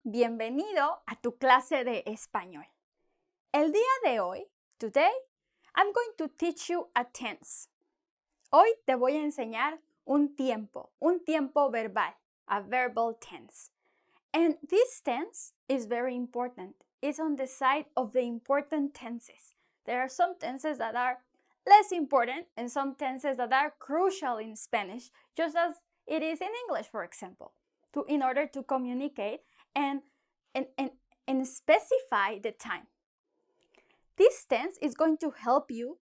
bienvenido a tu clase de español. El día de hoy, today, I'm going to teach you a tense. Hoy te voy a enseñar un tiempo verbal, a verbal tense. And this tense is very important. It's on the side of the important tenses. There are some tenses that are less important and some tenses that are crucial in Spanish, just as it is in English, for example, in order to communicate and specify the time. This tense is going to help you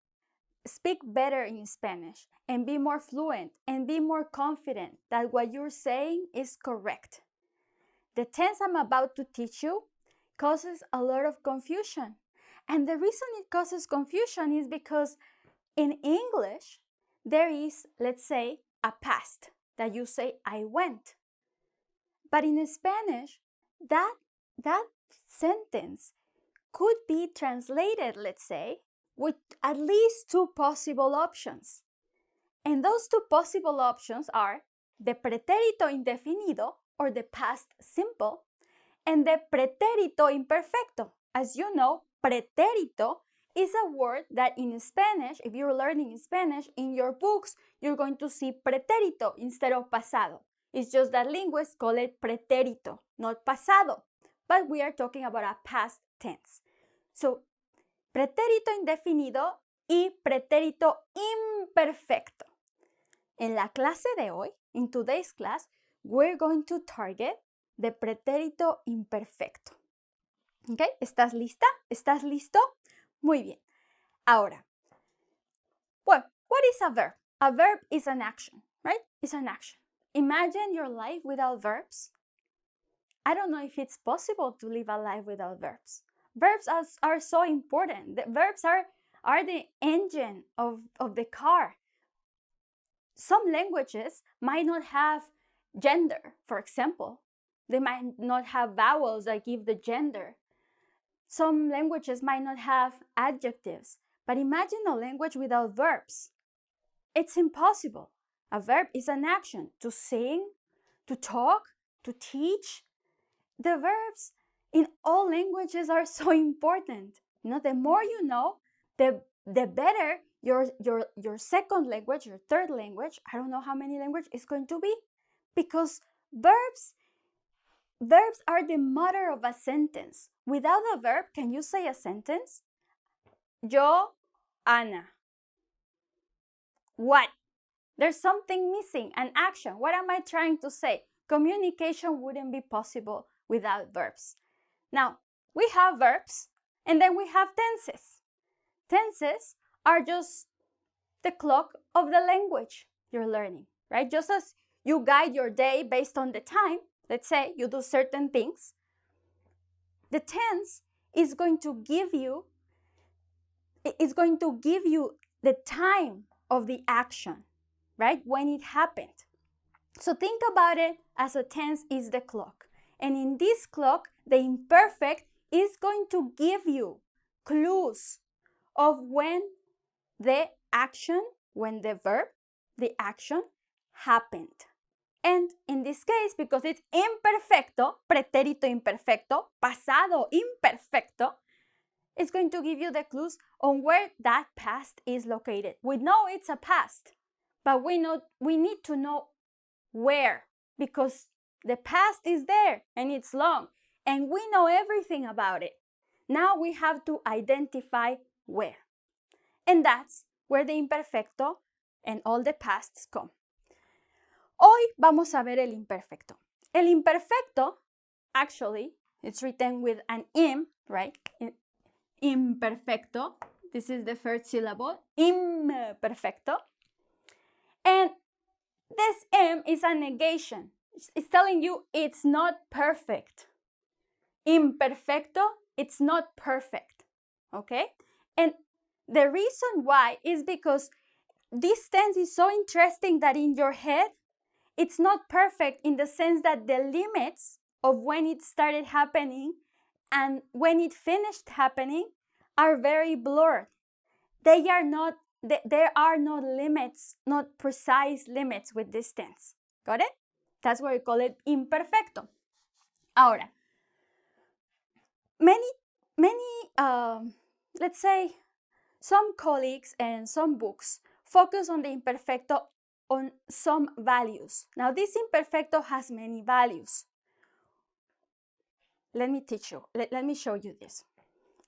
speak better in Spanish and be more fluent and be more confident that what you're saying is correct. The tense I'm about to teach you causes a lot of confusion. And the reason it causes confusion is because in English, there is, let's say, a past that you say, I went. But in Spanish, that sentence could be translated, let's say, with at least two possible options. And those two possible options are the pretérito indefinido, or the past simple, and the pretérito imperfecto. As you know, pretérito is a word that in Spanish, if you're learning Spanish, in your books, you're going to see pretérito instead of pasado. It's just that linguists call it pretérito, not pasado. But we are talking about a past tense. So, pretérito indefinido y pretérito imperfecto. En la clase de hoy, in today's class, we're going to target the pretérito imperfecto. ¿Ok? ¿Estás lista? ¿Estás listo? Muy bien. Ahora, well, what is a verb? A verb is an action, right? It's an action. Imagine your life without verbs. I don't know if it's possible to live a life without verbs. Verbs are so important. The verbs are the engine of the car. Some languages might not have gender, for example. They might not have vowels that give the gender. Some languages might not have adjectives. But imagine a language without verbs. It's impossible. A verb is an action to sing, to talk, to teach. The verbs in all languages are so important. You know, the more you know, the better your second language, your third language, I don't know how many language is going to be, because verbs are the mother of a sentence. Without a verb, can you say a sentence? Yo, Ana. What? There's something missing, an action. What am I trying to say? Communication wouldn't be possible without verbs. Now, we have verbs, and then we have tenses. Tenses are just the clock of the language you're learning, right? Just as you guide your day based on the time, let's say you do certain things, the tense is going to give you the time of the action, right? When it happened. So think about it as a tense is the clock. And in this clock, the imperfect is going to give you clues of when the action, when the verb, the action happened. And in this case, because it's imperfecto, pretérito imperfecto, pasado imperfecto, it's going to give you the clues on where that past is located. We know it's a past, but we need to know where, because the past is there and it's long and we know everything about it. Now we have to identify where. And that's where the imperfecto and all the pasts come. Hoy vamos a ver el imperfecto. El imperfecto, actually, it's written with an im, right? Imperfecto. This is the first syllable. Imperfecto. And this im is a negation. It's telling you it's not perfect. Imperfecto, it's not perfect. Okay? And the reason why is because this tense is so interesting that in your head, it's not perfect in the sense that the limits of when it started happening and when it finished happening are very blurred. There are no limits, not precise limits with this tense. Got it? That's why we call it imperfecto. Ahora, let's say, some colleagues and some books focus on the imperfecto on some values. Now, this imperfecto has many values. Let me teach you. Let me show you this.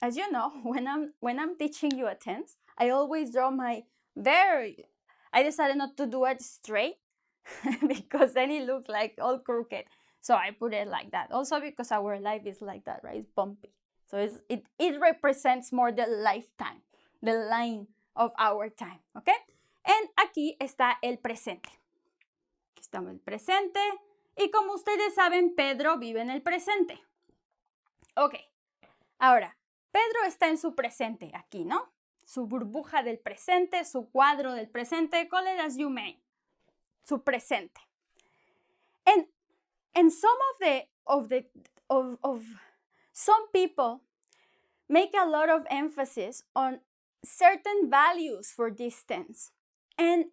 As you know, when I'm teaching you a tense, I always draw my I decided not to do it straight because then it looks like all crooked. So I put it like that. Also because our life is like that, right? It's bumpy. So it represents more the lifetime, the line of our time, okay? And aquí está el presente. Aquí está el presente. Y como ustedes saben, Pedro vive en el presente. Ok. Ahora, Pedro está en su presente aquí, ¿no? Su burbuja del presente, su cuadro del presente, call it as you may. Su presente. And some some people make a lot of emphasis on certain values for this tense. And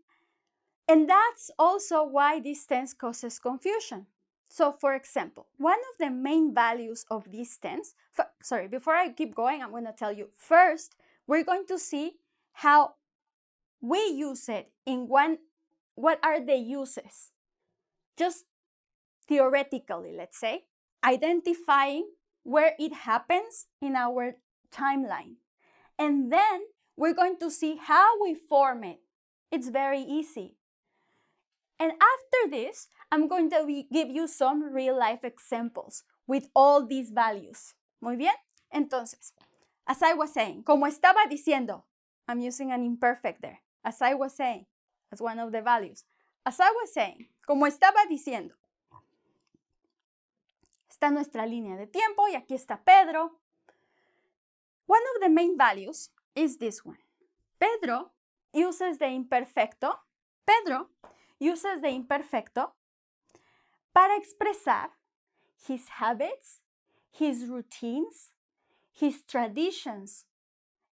that's also why this tense causes confusion. So, for example, one of the main values of this tense, before I keep going, I'm going to tell you. First, we're going to see how we use it what are the uses? Just theoretically, let's say, identifying where it happens in our timeline. And then we're going to see how we form it. It's very easy. And after this, I'm going to give you some real-life examples with all these values. Muy bien? Entonces, as I was saying, como estaba diciendo, I'm using an imperfect there. As I was saying, as one of the values. As I was saying, como estaba diciendo. Está nuestra línea de tiempo y aquí está Pedro. One of the main values is this one. Pedro uses the imperfecto. Pedro uses the imperfecto para expresar his habits, his routines, his traditions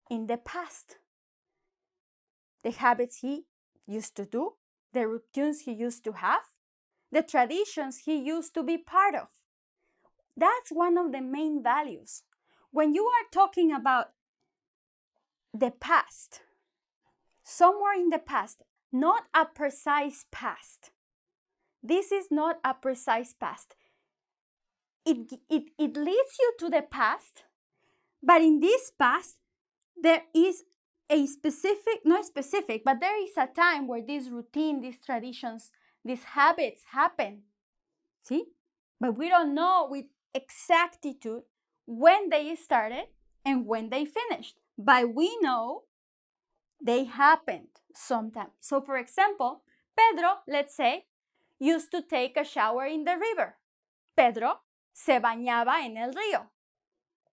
in the past. The habits he used to do, the routines he used to have, the traditions he used to be part of. That's one of the main values. When you are talking about the past, somewhere in the past, not a precise past. This is not a precise past. It leads you to the past, but in this past, there is a specific, not specific, but there is a time where this routine, these traditions, these habits happen. See? But we don't know with exactitude when they started and when they finished. But we know they happened sometime. So for example, Pedro, let's say, used to take a shower in the river. Pedro se bañaba en el río.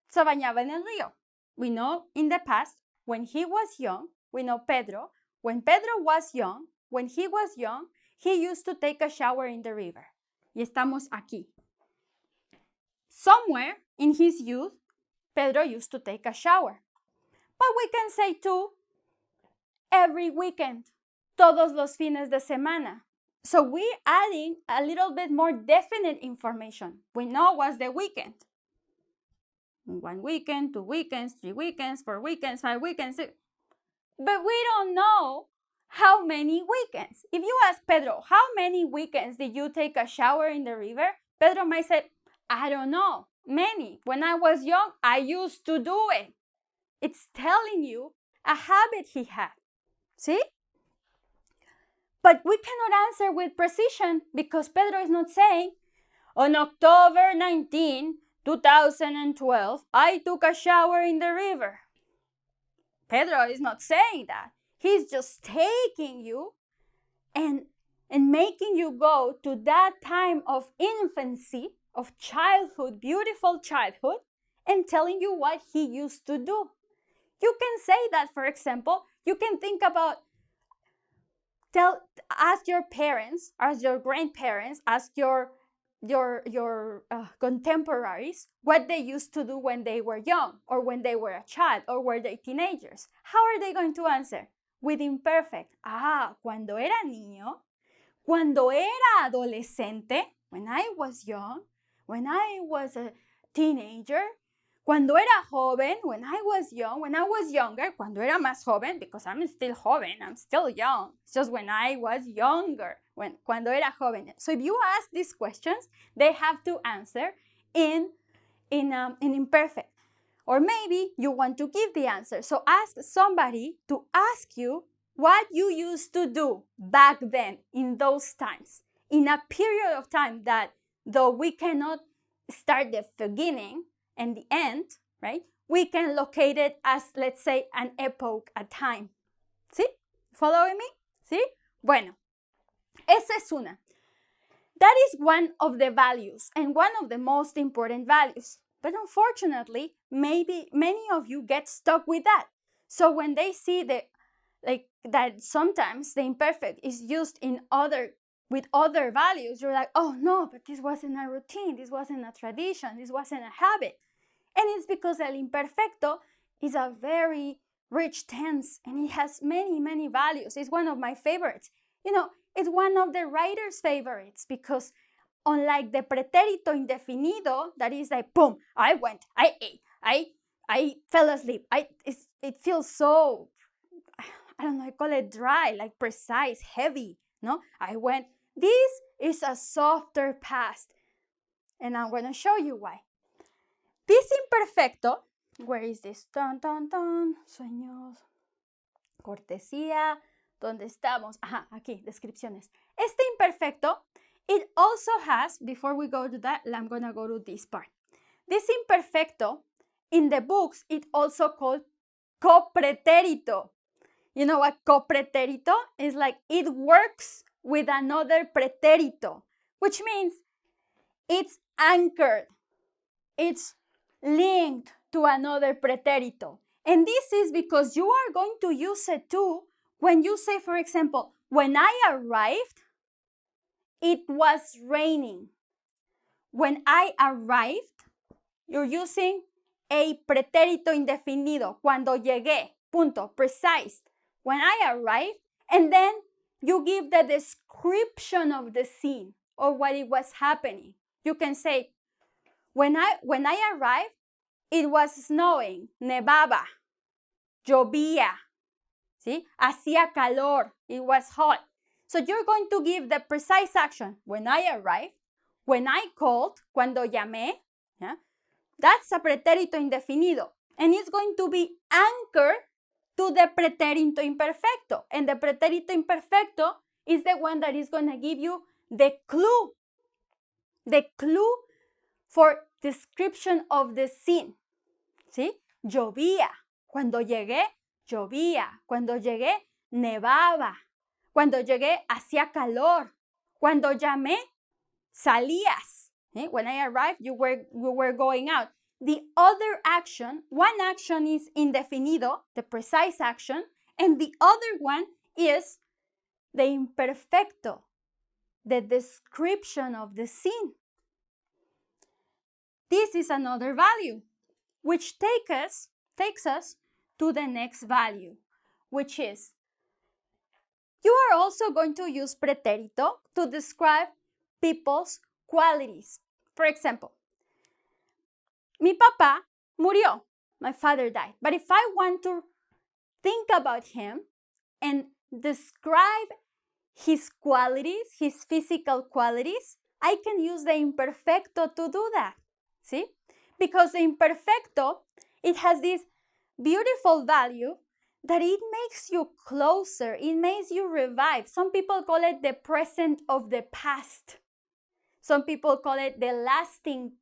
Se bañaba en el río. We know in the past, when he was young, we know Pedro, when Pedro was young, when he was young, he used to take a shower in the river. Y estamos aquí. Somewhere in his youth, Pedro used to take a shower. But we can say too, every weekend, todos los fines de semana. So we're adding a little bit more definite information. We know what's the weekend. 1 weekend, 2 weekends, 3 weekends, 4 weekends, 5 weekends. But we don't know how many weekends. If you ask Pedro, how many weekends did you take a shower in the river? Pedro might say, I don't know, many. When I was young, I used to do it. It's telling you a habit he had. See? But we cannot answer with precision because Pedro is not saying, on October 19, 2012, I took a shower in the river. Pedro is not saying that. He's just taking you and making you go to that time of infancy, of childhood, beautiful childhood, and telling you what he used to do. You can say that, for example, you can think about, ask your parents, ask your grandparents, ask your contemporaries what they used to do when they were young or when they were a child or were they teenagers. How are they going to answer? With imperfect. Cuando era niño, cuando era adolescente, when I was young, when I was a teenager, Cuando era joven, when I was younger, cuando era más joven, because I'm still joven, I'm still young. It's just when I was younger, cuando era joven. So if you ask these questions, they have to answer in imperfect. Or maybe you want to give the answer. So ask somebody to ask you what you used to do back then, in those times, in a period of time that, though we cannot start the beginning and the end, right? We can locate it as, let's say, an epoch, a time. ¿Sí? Following me? ¿Sí? Bueno, esa es una. That is one of the values and one of the most important values. But unfortunately, maybe many of you get stuck with that. So when they see that sometimes the imperfect is used with other values, you're like, oh no, but this wasn't a routine, this wasn't a tradition, this wasn't a habit. And it's because el imperfecto is a very rich tense and it has many, many values. It's one of my favorites. It's one of the writer's favorites because unlike the pretérito indefinido, that is like, boom, I went, I ate, I fell asleep. It feels so, I don't know, I call it dry, like precise, heavy, no? I went. This is a softer past, and I'm going to show you why. This imperfecto, where is this? Dun, dun, dun, sueños, cortesía, ¿dónde estamos? Ajá, aquí, descripciones. Este imperfecto, it also has, before we go to that, I'm going to go to this part. This imperfecto, in the books, it also called copretérito. You know what copretérito is like? It works with another pretérito, which means it's anchored. It's linked to another pretérito. And this is because you are going to use it too when you say, for example, when I arrived, it was raining. When I arrived, you're using a pretérito indefinido. Cuando llegué, punto, precise. When I arrived, and then you give the description of the scene or what it was happening. You can say, when I arrived, it was snowing, nevaba, llovía, ¿sí? Hacía calor, it was hot. So you're going to give the precise action. When I arrived, when I called, cuando llamé, yeah? That's a pretérito indefinido. And it's going to be anchored to the pretérito imperfecto. And the pretérito imperfecto is the one that is going to give you the clue for description of the scene. ¿Sí? Llovía. Cuando llegué, llovía. Cuando llegué, nevaba. Cuando llegué, hacía calor. Cuando llamé, salías. ¿Sí? When I arrived, you were going out. The other action, one action is indefinido, the precise action, and the other one is the imperfecto, the description of the scene. This is another value, which takes us to the next value, which is, you are also going to use pretérito to describe people's qualities. For example, mi papá murió. My father died. But if I want to think about him and describe his qualities, his physical qualities, I can use the imperfecto to do that. See? Because the imperfecto, it has this beautiful value that it makes you closer, it makes you revive. Some people call it the present of the past. Some people call it the lasting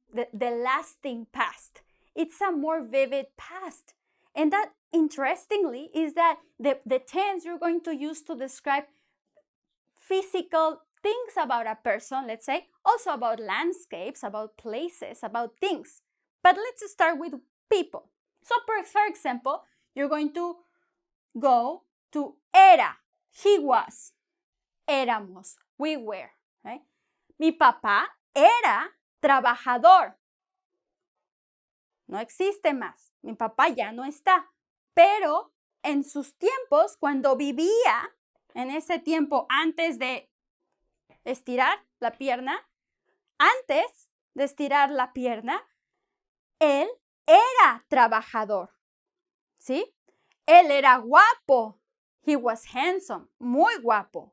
past. It's a more vivid past. And that, interestingly, is that the tense you're going to use to describe physical things about a person, let's say, also about landscapes, about places, about things. But let's start with people. So, for example, you're going to go to era. He was. Éramos. We were. Right? Mi papá era trabajador. No existe más. Mi papá ya no está. Pero en sus tiempos, cuando vivía, en ese tiempo antes de estirar la pierna, él era trabajador, ¿sí? Él era guapo. He was handsome, muy guapo,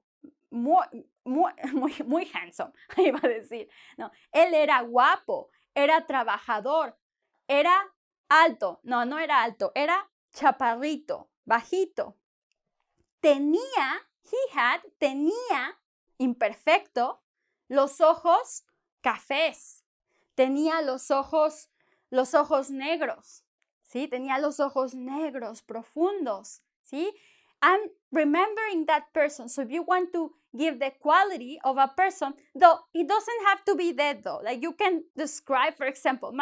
muy handsome, iba a decir. No, él era guapo, era trabajador, era alto. No, no era alto, era chaparrito, bajito. Tenía, tenía, imperfecto, los ojos cafés. Tenía los ojos negros, ¿sí? Tenía los ojos negros, profundos, ¿sí? I'm remembering that person. So if you want to give the quality of a person, though it doesn't have to be that though. Like you can describe, for example,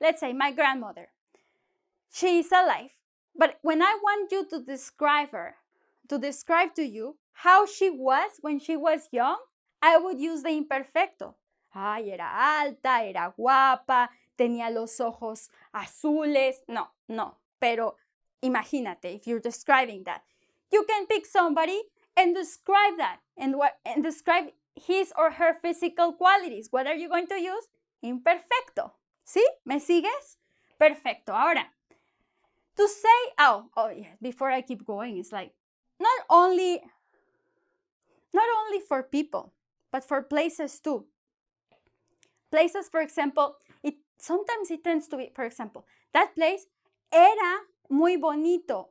let's say my grandmother. She is alive. But when I want you to describe her, to describe to you how she was when she was young, I would use the imperfecto. Ay, era alta, era guapa, tenía los ojos azules. No. Pero imagínate, if you're describing that, you can pick somebody and describe that and describe his or her physical qualities. What are you going to use? Imperfecto. ¿Sí? ¿Me sigues? Perfecto. Ahora, to say, oh yeah, before I keep going, it's like, not only for people, but for places too. Places, for example, sometimes it tends to be, for example, that place era muy bonito.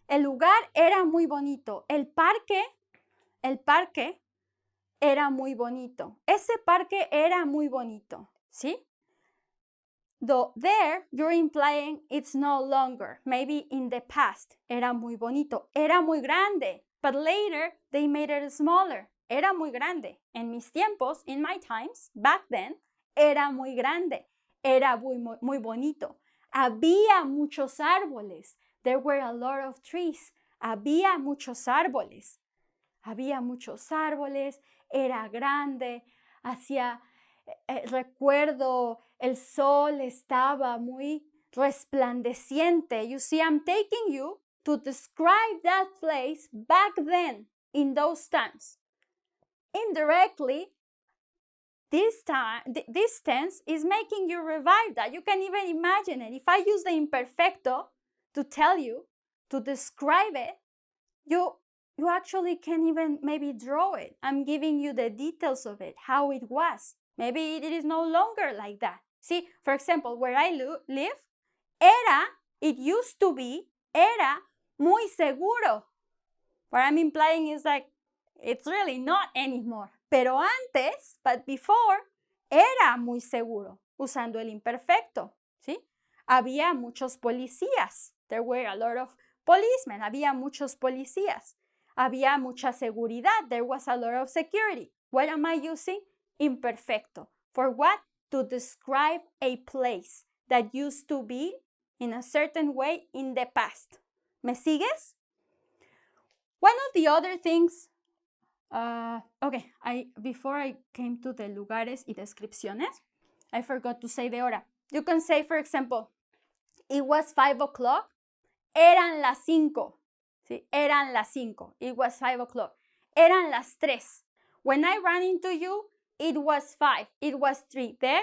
El lugar era muy bonito. El parque era muy bonito. Ese parque era muy bonito, ¿sí? Though there, you're implying it's no longer. Maybe in the past, era muy bonito. Era muy grande. But later, they made it smaller. Era muy grande. En mis tiempos, in my times, back then, era muy grande. Era muy bonito. Había muchos árboles. There were a lot of trees. Había muchos árboles. Había muchos árboles. Era grande. Recuerdo, el sol estaba muy resplandeciente. You see, I'm taking you to describe that place back then, in those times. Indirectly, this tense is making you revive that. You can even imagine it. If I use the imperfecto to tell you, to describe it, you actually can even maybe draw it. I'm giving you the details of it, how it was. Maybe it is no longer like that. See, for example, where I live, it used to be, era muy seguro. What I'm implying is like, it's really not anymore. Pero antes, but before, era muy seguro, usando el imperfecto, ¿sí? Había muchos policías. There were a lot of policemen. Había muchos policías. Había mucha seguridad. There was a lot of security. What am I using? Imperfecto. For what? To describe a place that used to be in a certain way in the past. ¿Me sigues? One of the other things, before I came to the lugares y descripciones, I forgot to say the hora. You can say, for example, it was 5 o'clock. Eran las 5. ¿Sí? Eran las 5. It was 5 o'clock. Eran las 3. When I ran into you, it was 5. It was 3. There,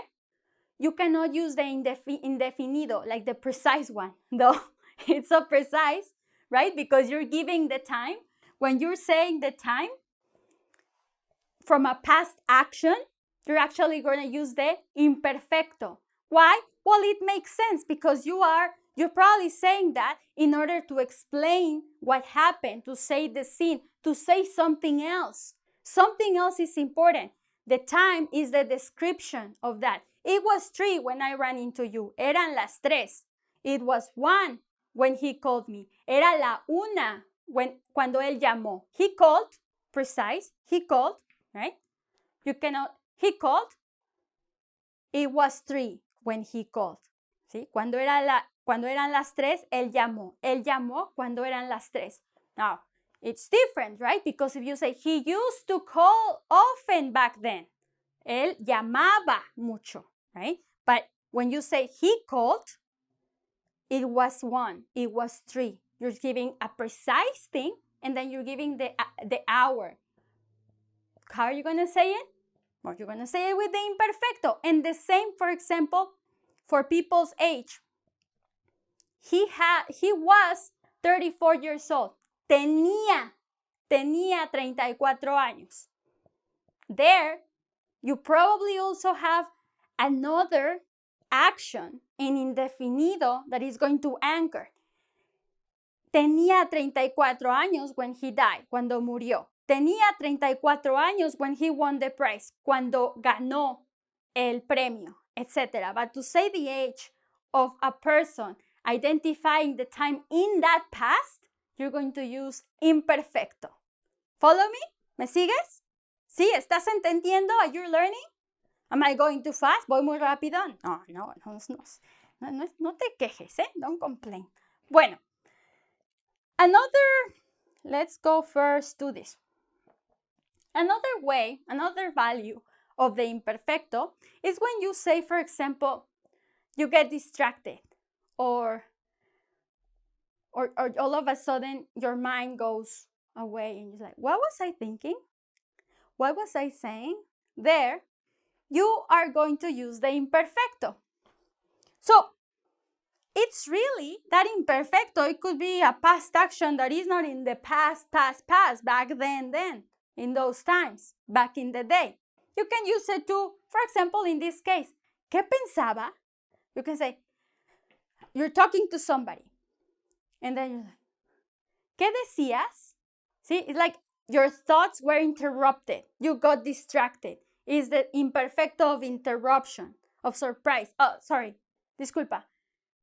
you cannot use the indefinido, like the precise one, though it's so precise, right? Because you're giving the time. When you're saying the time from a past action, you're actually going to use the imperfecto. Why? Well, it makes sense because you're probably saying that in order to explain what happened, to say the scene, to say something else. Something else is important. The time is the description of that. It was 3 when I ran into you. Eran las 3. It was 1 when he called me. Era la 1 cuando él llamó. He called, precise, he called, right? He called. It was 3 when he called. ¿Sí? Cuando eran las 3, él llamó. Él llamó cuando eran las 3. Now, it's different, right? Because if you say, he used to call often back then. Él llamaba mucho, right? But when you say he called, it was 1, it was 3. You're giving a precise thing, and then you're giving the hour. How are you going to say it? Well, you're going to say it with the imperfecto. And the same, for example, for people's age. He was 34 years old. Tenía 34 años. There, you probably also have another action in indefinido that is going to anchor. Tenía 34 años when he died, cuando murió. Tenía 34 años when he won the prize, cuando ganó el premio, etc. But to say the age of a person identifying the time in that past, you're going to use imperfecto. Follow me? ¿Me sigues? ¿Sí? ¿Estás entendiendo? Are you learning? Am I going too fast? ¿Voy muy rápido? No te quejes, ¿eh? Don't complain. Bueno, let's go first to this. Another value of the imperfecto is when you say, for example, you get distracted or all of a sudden your mind goes away and you're like, what was I thinking? What was I saying? There, you are going to use the imperfecto. So, it's really that imperfecto. It could be a past action that is not in the past, back then, in those times, back in the day. You can use it to, for example, in this case, ¿qué pensaba? You can say, you're talking to somebody, and then you're like, ¿qué decías? See, it's like your thoughts were interrupted. You got distracted. It's the imperfecto of interruption, of surprise. Oh, sorry. Disculpa,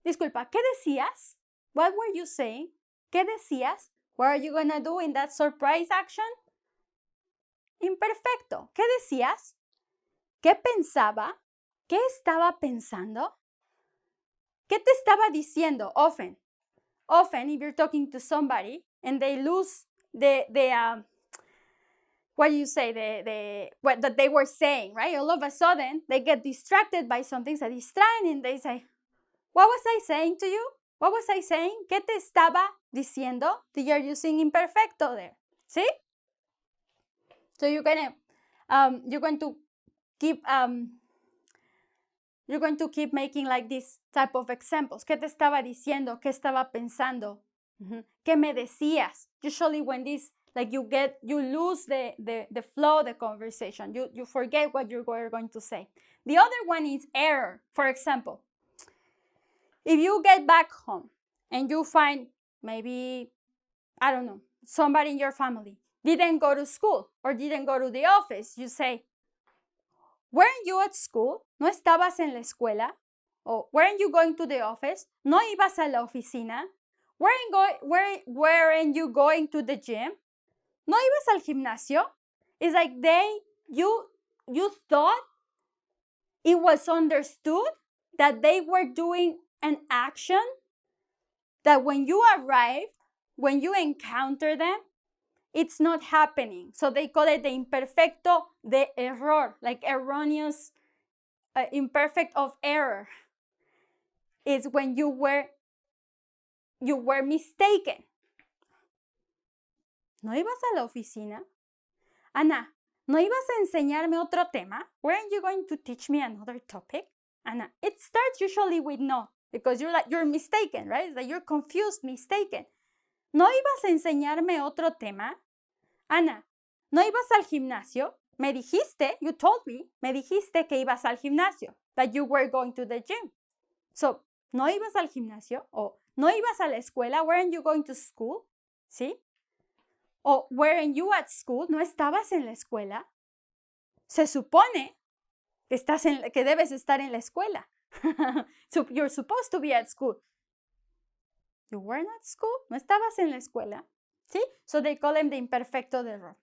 ¿qué decías? What were you saying? ¿Qué decías? What are you gonna do in that surprise action? Imperfecto. ¿Qué decías? ¿Qué pensaba? ¿Qué estaba pensando? ¿Qué te estaba diciendo? Often, if you're talking to somebody and they lose what do you say, what that they were saying, right? All of a sudden, they get distracted by something, se distraen, and they say, what was I saying to you? What was I saying? ¿Qué te estaba diciendo? You're using imperfecto there. See? So you're going to keep making like this type of examples. ¿Qué te estaba diciendo? ¿Qué estaba pensando? ¿Qué me decías? Usually when this, like you lose the flow of the conversation. You forget what you're going to say. The other one is error. For example, if you get back home and you find maybe, I don't know, somebody in your family didn't go to school or didn't go to the office, you say, weren't you at school? ¿No estabas en la escuela? Or weren't you going to the office? ¿No ibas a la oficina? Weren't you going to the gym? ¿No ibas al gimnasio? It's like you thought it was understood that they were doing an action that when you arrive, when you encounter them, it's not happening. So they call it the imperfecto de error, like erroneous, imperfect of error. It's when you were mistaken. ¿No ibas a la oficina? Ana, ¿no ibas a enseñarme otro tema? Weren't you going to teach me another topic? Ana, it starts usually with no, because you're mistaken, right? It's like you're confused, mistaken. ¿No ibas a enseñarme otro tema? Ana, ¿no ibas al gimnasio? Me dijiste, you told me que ibas al gimnasio, that you were going to the gym. So, ¿no ibas al gimnasio? O, ¿no ibas a la escuela? Weren't you going to school? ¿Sí? O, weren't you at school? ¿No estabas en la escuela? Se supone que debes estar en la escuela. So you're supposed to be at school. You weren't at school? ¿No estabas en la escuela? ¿Sí? So they call them the imperfecto de error.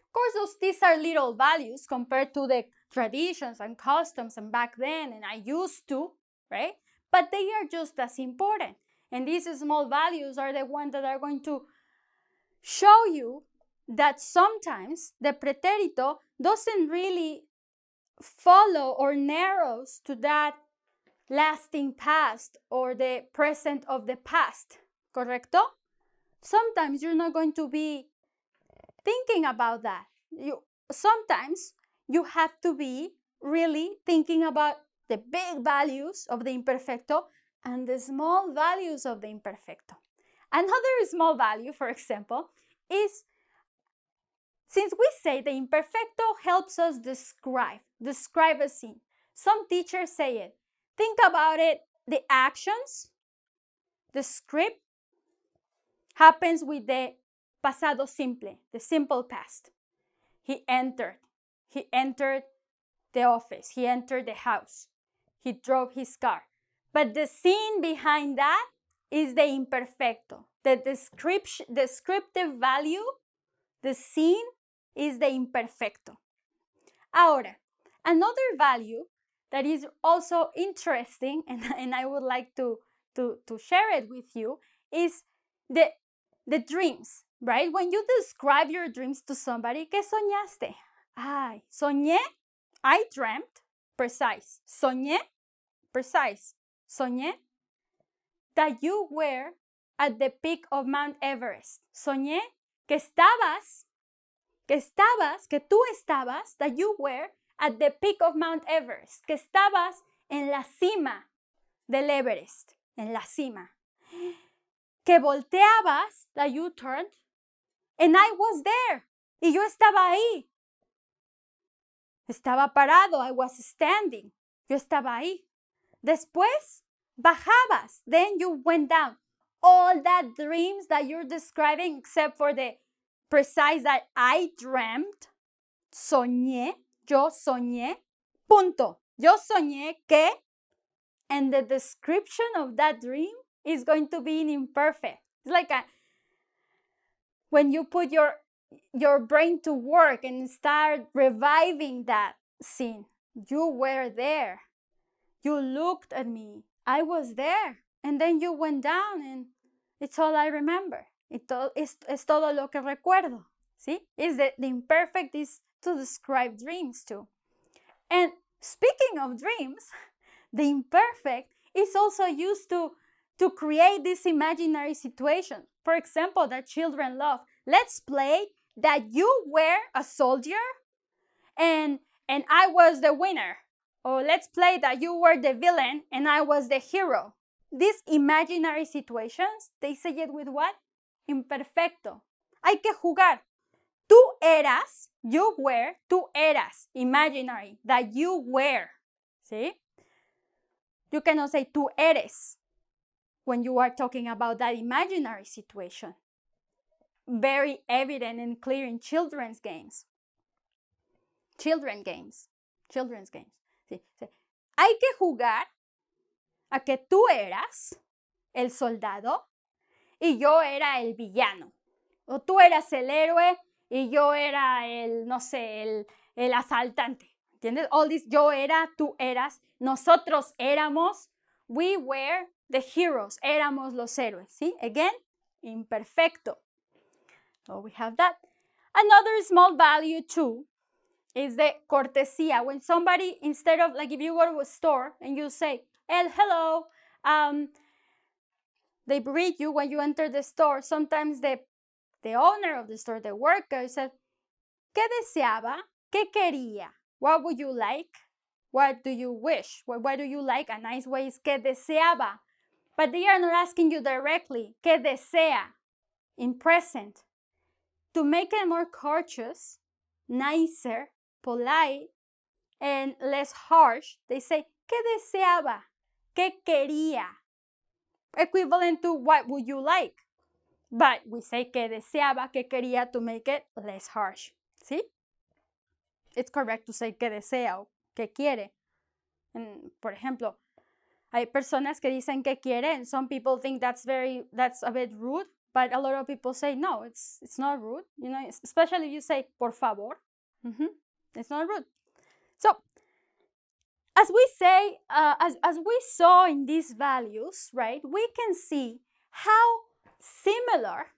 Of course, these are little values compared to the traditions and customs and back then, and I used to, right? But they are just as important. And these small values are the ones that are going to show you that sometimes the pretérito doesn't really follow or narrows to that lasting past or the present of the past, correcto? Sometimes you're not going to be thinking about that. Sometimes you have to be really thinking about the big values of the imperfecto and the small values of the imperfecto. Another small value, for example, is since we say the imperfecto helps us describe a scene. Some teachers say it. Think about it. The actions, the script happens with the pasado simple, the simple past. He entered the office. He entered the house. He drove his car. But the scene behind that is the imperfecto. The descriptive value, the scene is the imperfecto. Ahora, another value that is also interesting, and I would like to share it with you, is the dreams, right? When you describe your dreams to somebody, ¿qué soñaste? Ay, soñé, I dreamt, precise. Soñé, precise. Soñé that you were at the peak of Mount Everest. Soñé que tú estabas, that you were at the peak of Mount Everest, que estabas en la cima del Everest, en la cima. Que volteabas, that you turned, and I was there, y yo estaba ahí. Estaba parado, I was standing, yo estaba ahí. Después, bajabas, then you went down. All that dreams that you're describing, except for the precise that I dreamt, soñé, yo soñé, punto. Yo soñé que, and the description of that dream is going to be in imperfect. It's like when you put your brain to work and start reviving that scene. You were there. You looked at me. I was there. And then you went down, and it's all I remember. Es todo lo que recuerdo. See? The imperfect is to describe dreams too. And speaking of dreams, the imperfect is also used to create this imaginary situation. For example, that children love. Let's play that you were a soldier and I was the winner. Or let's play that you were the villain and I was the hero. These imaginary situations, they say it with what? Imperfecto. Hay que jugar. Tú eras, you were, tú eras, imaginary, that you were. See? You cannot say tú eres when you are talking about that imaginary situation. Very evident and clear in children's games. Children's games. Sí. Hay que jugar a que tú eras el soldado y yo era el villano. O tú eras el héroe y yo era el, no sé, el asaltante. ¿Entiendes? All this, yo era, tú eras, nosotros éramos, we were the heroes, éramos los héroes. ¿Sí? Again, imperfecto. So we have that. Another small value too is the cortesía. When somebody, instead of, like if you go to a store and you say, hello, they greet you when you enter the store. Sometimes the owner of the store, the worker, said, ¿qué deseaba? ¿Qué quería? What would you like? What do you wish? What do you like? A nice way is ¿qué deseaba? But they are not asking you directly, ¿qué desea? In present. To make it more courteous, nicer, polite, and less harsh, they say, ¿qué deseaba? ¿Qué quería? Equivalent to what would you like? But we say ¿qué deseaba? ¿Qué quería? To make it less harsh. See? It's correct to say ¿qué desea? O ¿qué quiere? And, por ejemplo, hay personas que dicen ¿qué quiere? And some people think that's a bit rude. But a lot of people say, no, it's not rude. You know, especially if you say, por favor. It's not rude. So, as we say, as we saw in these values, right, we can see how similar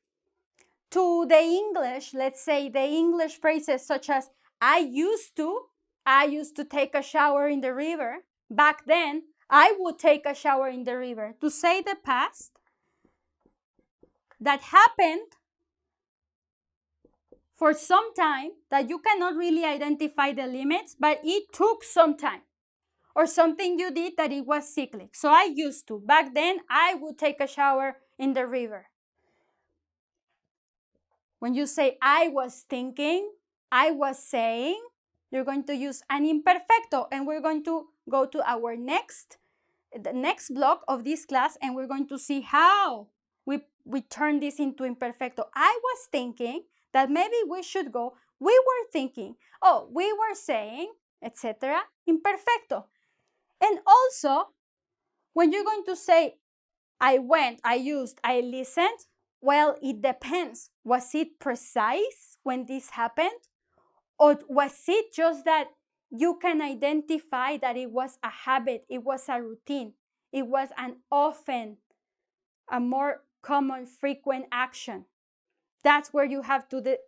to the English, let's say the English phrases such as, I used to take a shower in the river. Back then, I would take a shower in the river. To say the past, that happened for some time, that you cannot really identify the limits, but it took some time. or something you did that it was cyclic. So I used to. Back then, I would take a shower in the river. When you say I was thinking, I was saying, you're going to use an imperfecto, and we're going to go to our the next block of this class, and we're going to see how we turn this into imperfecto. I was thinking that maybe we should go, we were thinking, oh, we were saying, etc. Imperfecto. And also, when you're going to say, I went, I used, I listened, well, it depends. Was it precise when this happened? Or was it just that you can identify that it was a habit, it was a routine, it was an often, a more common, frequent action? That's where you have to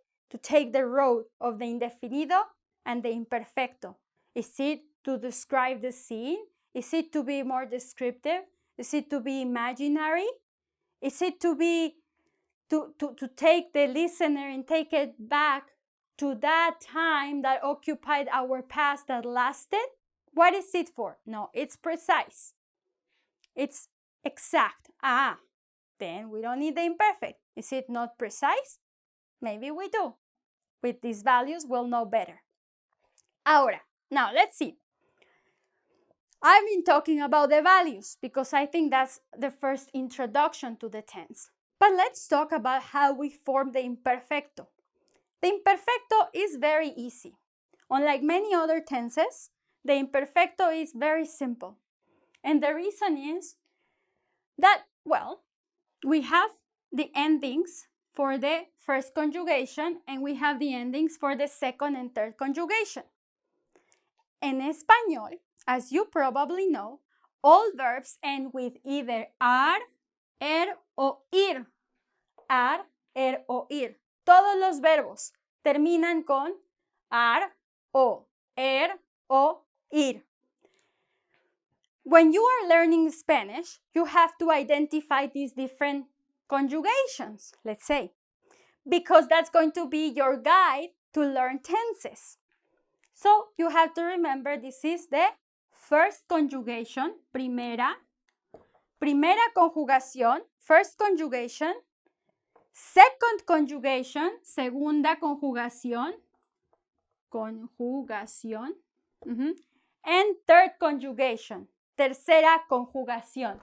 take the road of the indefinido and the imperfecto. Is it to describe the scene? Is it to be more descriptive? Is it to be imaginary? Is it to be to take the listener and take it back to that time that occupied our past that lasted? What is it for? No, it's precise. It's exact. Then we don't need the imperfect. Is it not precise? Maybe we do. With these values, we'll know better. Ahora, now let's see. I've been talking about the values because I think that's the first introduction to the tense. But let's talk about how we form the imperfecto. The imperfecto is very easy. Unlike many other tenses, the imperfecto is very simple. And the reason is that, well, we have the endings for the first conjugation and we have the endings for the second and third conjugation. En español, as you probably know, all verbs end with either ar, o ir. Ar, o ir. Todos los verbos terminan con ar, o, o, ir. When you are learning Spanish, you have to identify these different conjugations, let's say, because that's going to be your guide to learn tenses. So you have to remember this is the first conjugation, primera conjugación, first conjugation, second conjugation, segunda conjugación, and third conjugation, tercera conjugación.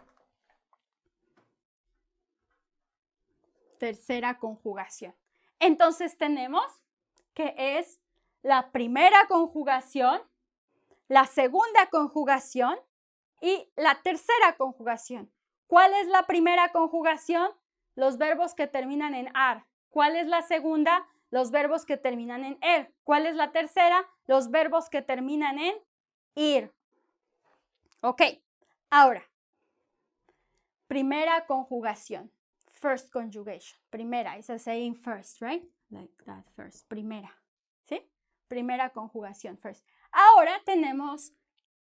Tercera conjugación. Entonces tenemos que es la primera conjugación, la segunda conjugación y la tercera conjugación. ¿Cuál es la primera conjugación? Los verbos que terminan en ar. ¿Cuál es la segunda? Los verbos que terminan en er. ¿Cuál es la tercera? Los verbos que terminan en ir. Ok, ahora, primera conjugación. First conjugation. Primera, is a saying first, right? Like that first. Primera. ¿Sí? Primera conjugación, first. Ahora tenemos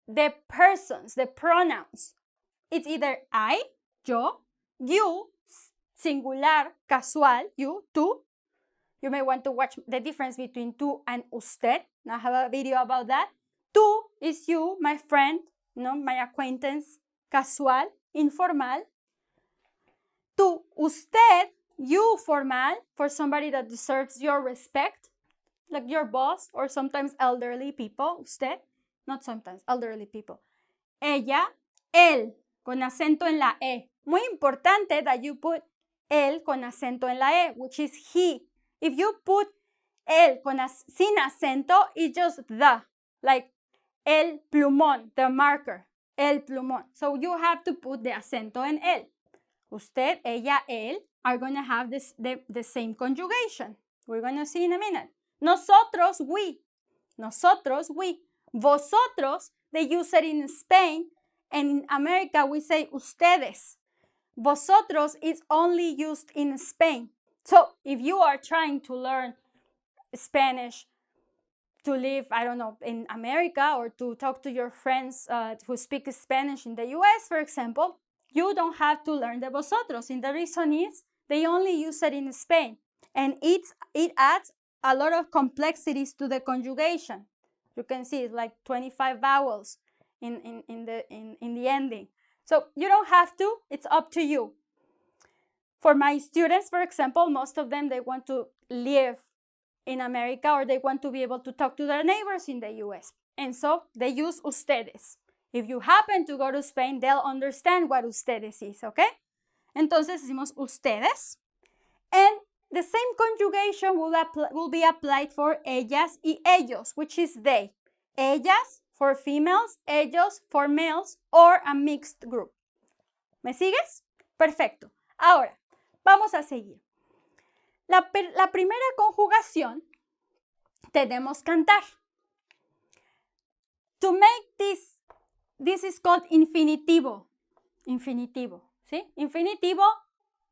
the persons, the pronouns. It's either I, yo, you, singular, casual, you, tú. You may want to watch the difference between tú and usted. I have a video about that. Tú is you, my friend, my acquaintance, casual, informal. Tú, usted, you, formal, for somebody that deserves your respect, like your boss or sometimes elderly people. Usted, not sometimes, elderly people. Ella, él, con acento en la E. Muy importante that you put él con acento en la E, which is he. If you put él sin acento, it's just the, like el plumón, the marker, el plumón. So you have to put the acento en él. Usted, ella, él are going to have the same conjugation. We're going to see in a minute. Nosotros, we. Nosotros, we. Vosotros, they use it in Spain, and in America we say ustedes. Vosotros is only used in Spain. So if you are trying to learn Spanish to live, I don't know, in America or to talk to your friends who speak Spanish in the US, for example, you don't have to learn the vosotros. And the reason is they only use it in Spain. And it adds a lot of complexities to the conjugation. You can see it's like 25 vowels. in the ending. So you don't have to, it's up to you. For my students, for example, most of them, they want to live in America or they want to be able to talk to their neighbors in the US. And so they use ustedes. If you happen to go to Spain, they'll understand what ustedes is, okay? Entonces decimos ustedes. And the same conjugation will be applied for ellas y ellos, which is they. Ellas for females, ellos for males, or a mixed group. ¿Me sigues? Perfecto. Ahora, vamos a seguir. La primera conjugación tenemos cantar. To make this is called infinitivo. Infinitivo, ¿sí? Infinitivo,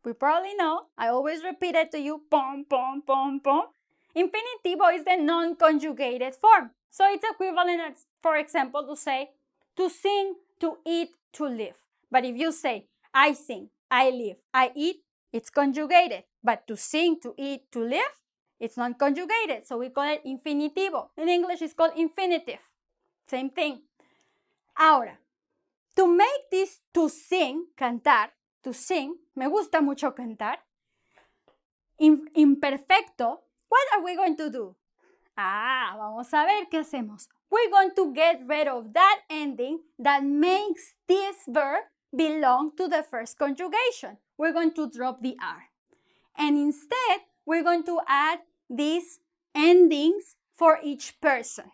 we probably know, I always repeat it to you, pom, pom, pom, pom. Infinitivo is the non-conjugated form. So it's equivalent as, for example, to say, to sing, to eat, to live. But if you say, I sing, I live, I eat, it's conjugated. But to sing, to eat, to live, it's not conjugated. So we call it infinitivo. In English, it's called infinitive. Same thing. Ahora, to make this to sing, cantar, to sing, me gusta mucho cantar, imperfecto, what are we going to do? Vamos a ver qué hacemos. We're going to get rid of that ending that makes this verb belong to the first conjugation. We're going to drop the R. And instead, we're going to add these endings for each person.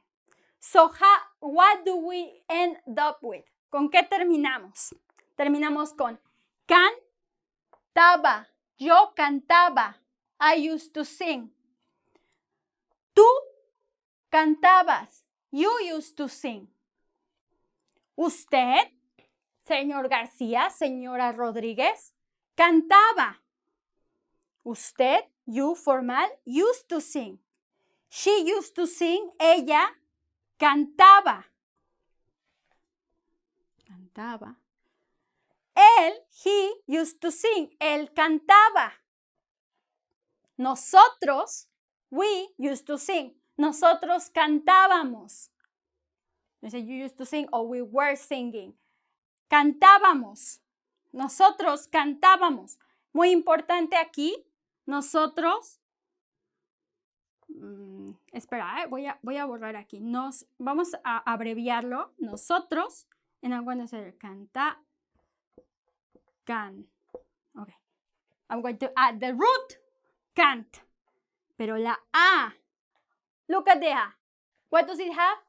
So, what do we end up with? ¿Con qué terminamos? Terminamos con cantaba. Yo cantaba. I used to sing. Tú cantabas. You used to sing. Usted, señor García, señora Rodríguez, cantaba. Usted, you formal, used to sing. She used to sing. Ella cantaba. Cantaba. Él, he, used to sing. Él cantaba. Nosotros, we used to sing. Nosotros cantábamos. You say you used to sing or we were singing. Cantábamos. Nosotros cantábamos. Muy importante aquí, nosotros. Espera, voy a borrar aquí. Vamos a abreviarlo. Nosotros. And I'm going to say canta, can. Okay. I'm going to add the root, can't. Pero la A. Look at the A. What does it have?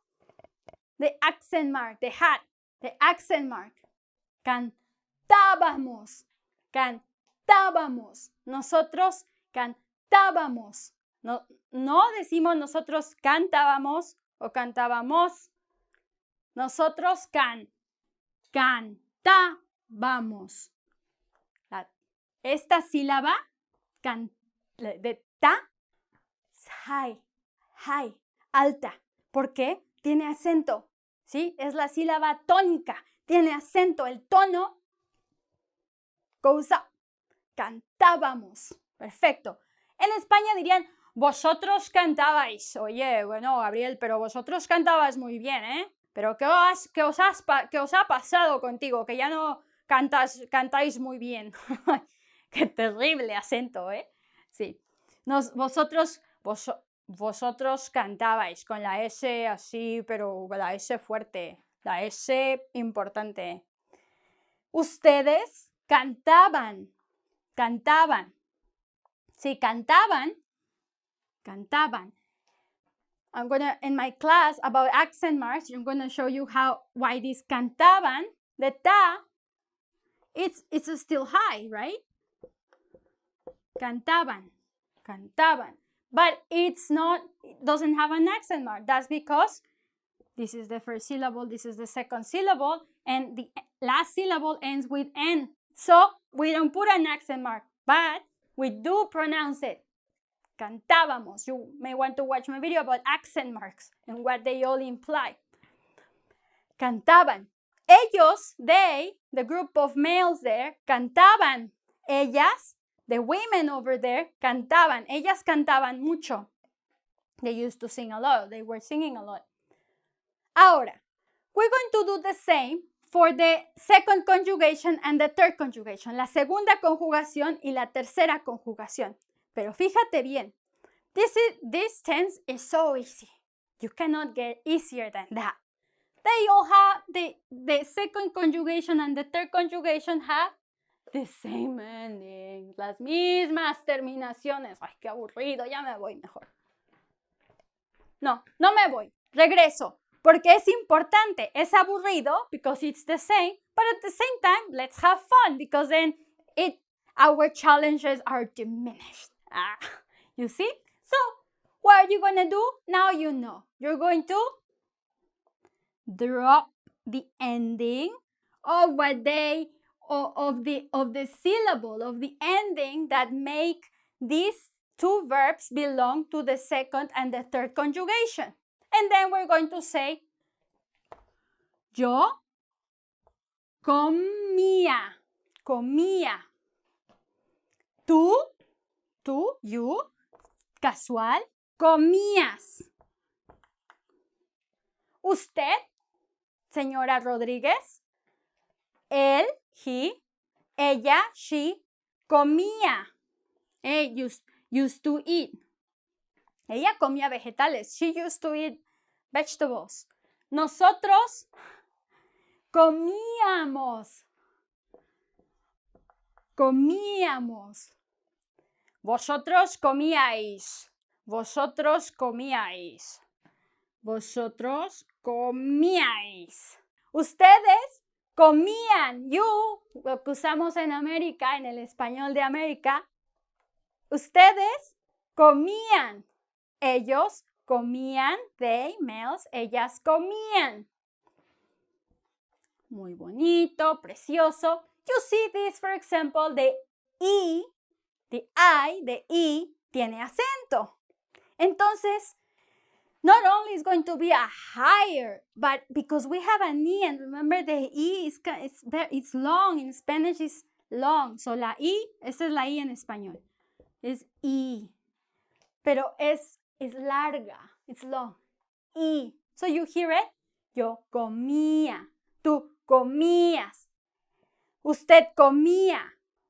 The accent mark, the hat, the accent mark. Cantábamos. Cantábamos. Nosotros cantábamos. No decimos nosotros cantábamos o cantábamos. Nosotros cantábamos. Esta sílaba de ta es high, alta. ¿Por qué? Tiene acento, ¿sí? Es la sílaba tónica. Tiene acento. El tono goes up. Cantábamos. Perfecto. En España dirían, vosotros cantabais. Oye, bueno, Gabriel, pero vosotros cantabais muy bien, ¿eh? Pero ¿qué os ha pasado contigo? Que ya no cantáis muy bien. Qué terrible acento, ¿eh? Sí. Vosotros cantabais con la S así, pero la S fuerte. La S importante. Ustedes cantaban. Sí, cantaban. I'm gonna, in my class about accent marks, I'm gonna show you why this cantaban, the ta, it's still high, right? Cantaban. But it doesn't have an accent mark. That's because this is the first syllable, this is the second syllable, and the last syllable ends with N. So we don't put an accent mark, but we do pronounce it. Cantábamos. You may want to watch my video about accent marks and what they all imply. Cantaban. Ellos, they, the group of males there, cantaban. Ellas, the women over there, cantaban. Ellas cantaban mucho. They used to sing a lot. They were singing a lot. Ahora, We're going to do the same for the second conjugation and the third conjugation, la segunda conjugación y la tercera conjugación. Pero fíjate bien, this tense is so easy. You cannot get easier than that. They all have, the second conjugation and the third conjugation have the same ending, las mismas terminaciones. Ay, qué aburrido, ya me voy mejor. No, no me voy, regreso. Porque es importante, es aburrido because it's the same, but at the same time, let's have fun because then our challenges are diminished. You see? So, what are you going to do? Now you know. You're going to drop the ending of what they, of the syllable, of the ending that make these two verbs belong to the second and the third conjugation. And then we're going to say, yo comía, comía. Tú, you, casual, comías. Usted, señora Rodríguez, él, he, ella, she, comía. Used to eat. Ella comía vegetales. She used to eat vegetables. Nosotros comíamos. Comíamos. Vosotros comíais. Vosotros comíais. Vosotros comíais. Ustedes comían. You, lo que usamos en América, en el español de América. Ustedes comían. Ellos comían. They, males, ellas comían. Muy bonito, precioso. You see this, for example, the I, the I, tiene acento. Entonces, not only is going to be a higher, but because we have an I, and remember the I it's long, in Spanish is long. So la I, esa es la I en español. Es I. Pero es larga, it's long. I. So you hear it? Yo comía. Tú comías. Usted comía.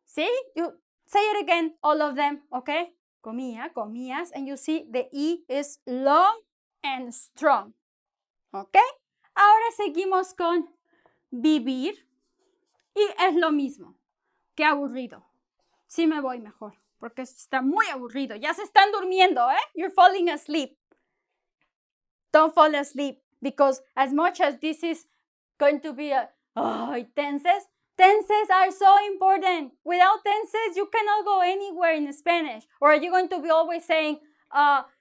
See? You say it again, all of them, okay? Comía, comías, and you see the I is long and strong. ¿Ok? Ahora seguimos con vivir y es lo mismo. Qué aburrido. Sí me voy mejor porque está muy aburrido. Ya se están durmiendo, ¿eh? You're falling asleep. Don't fall asleep because as much as this is going to be tenses, tenses are so important. Without tenses, you cannot go anywhere in Spanish. Or are you going to be always saying,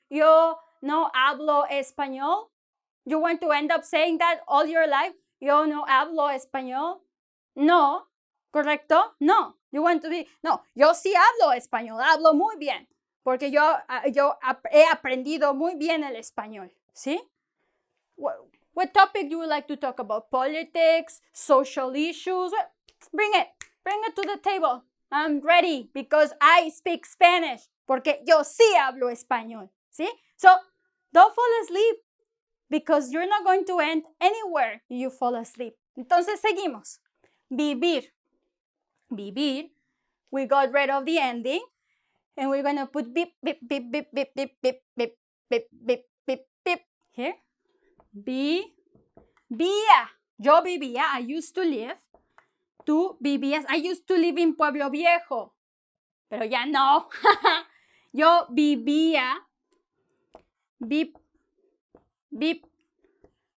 yo no hablo español? You want to end up saying that all your life? Yo no hablo español. No, ¿correcto? No. You want to be, no, yo sí hablo español, hablo muy bien. Porque yo he aprendido muy bien el español. ¿Sí? What topic do you like to talk about? Politics, social issues? Bring it to the table. I'm ready because I speak Spanish. Porque yo sí hablo español. ¿Sí? So, don't fall asleep because you're not going to end anywhere if you fall asleep. Entonces, seguimos. Vivir. Vivir. We got rid of the ending. And we're going to put beep, beep, beep, beep, beep, beep, beep, beep, beep, beep, beep, beep. Here. Vivía. Yo vivía. I used to live. Tú vivías. I used to live in Pueblo Viejo. Pero ya no. Yo vivía. Beep. Beep.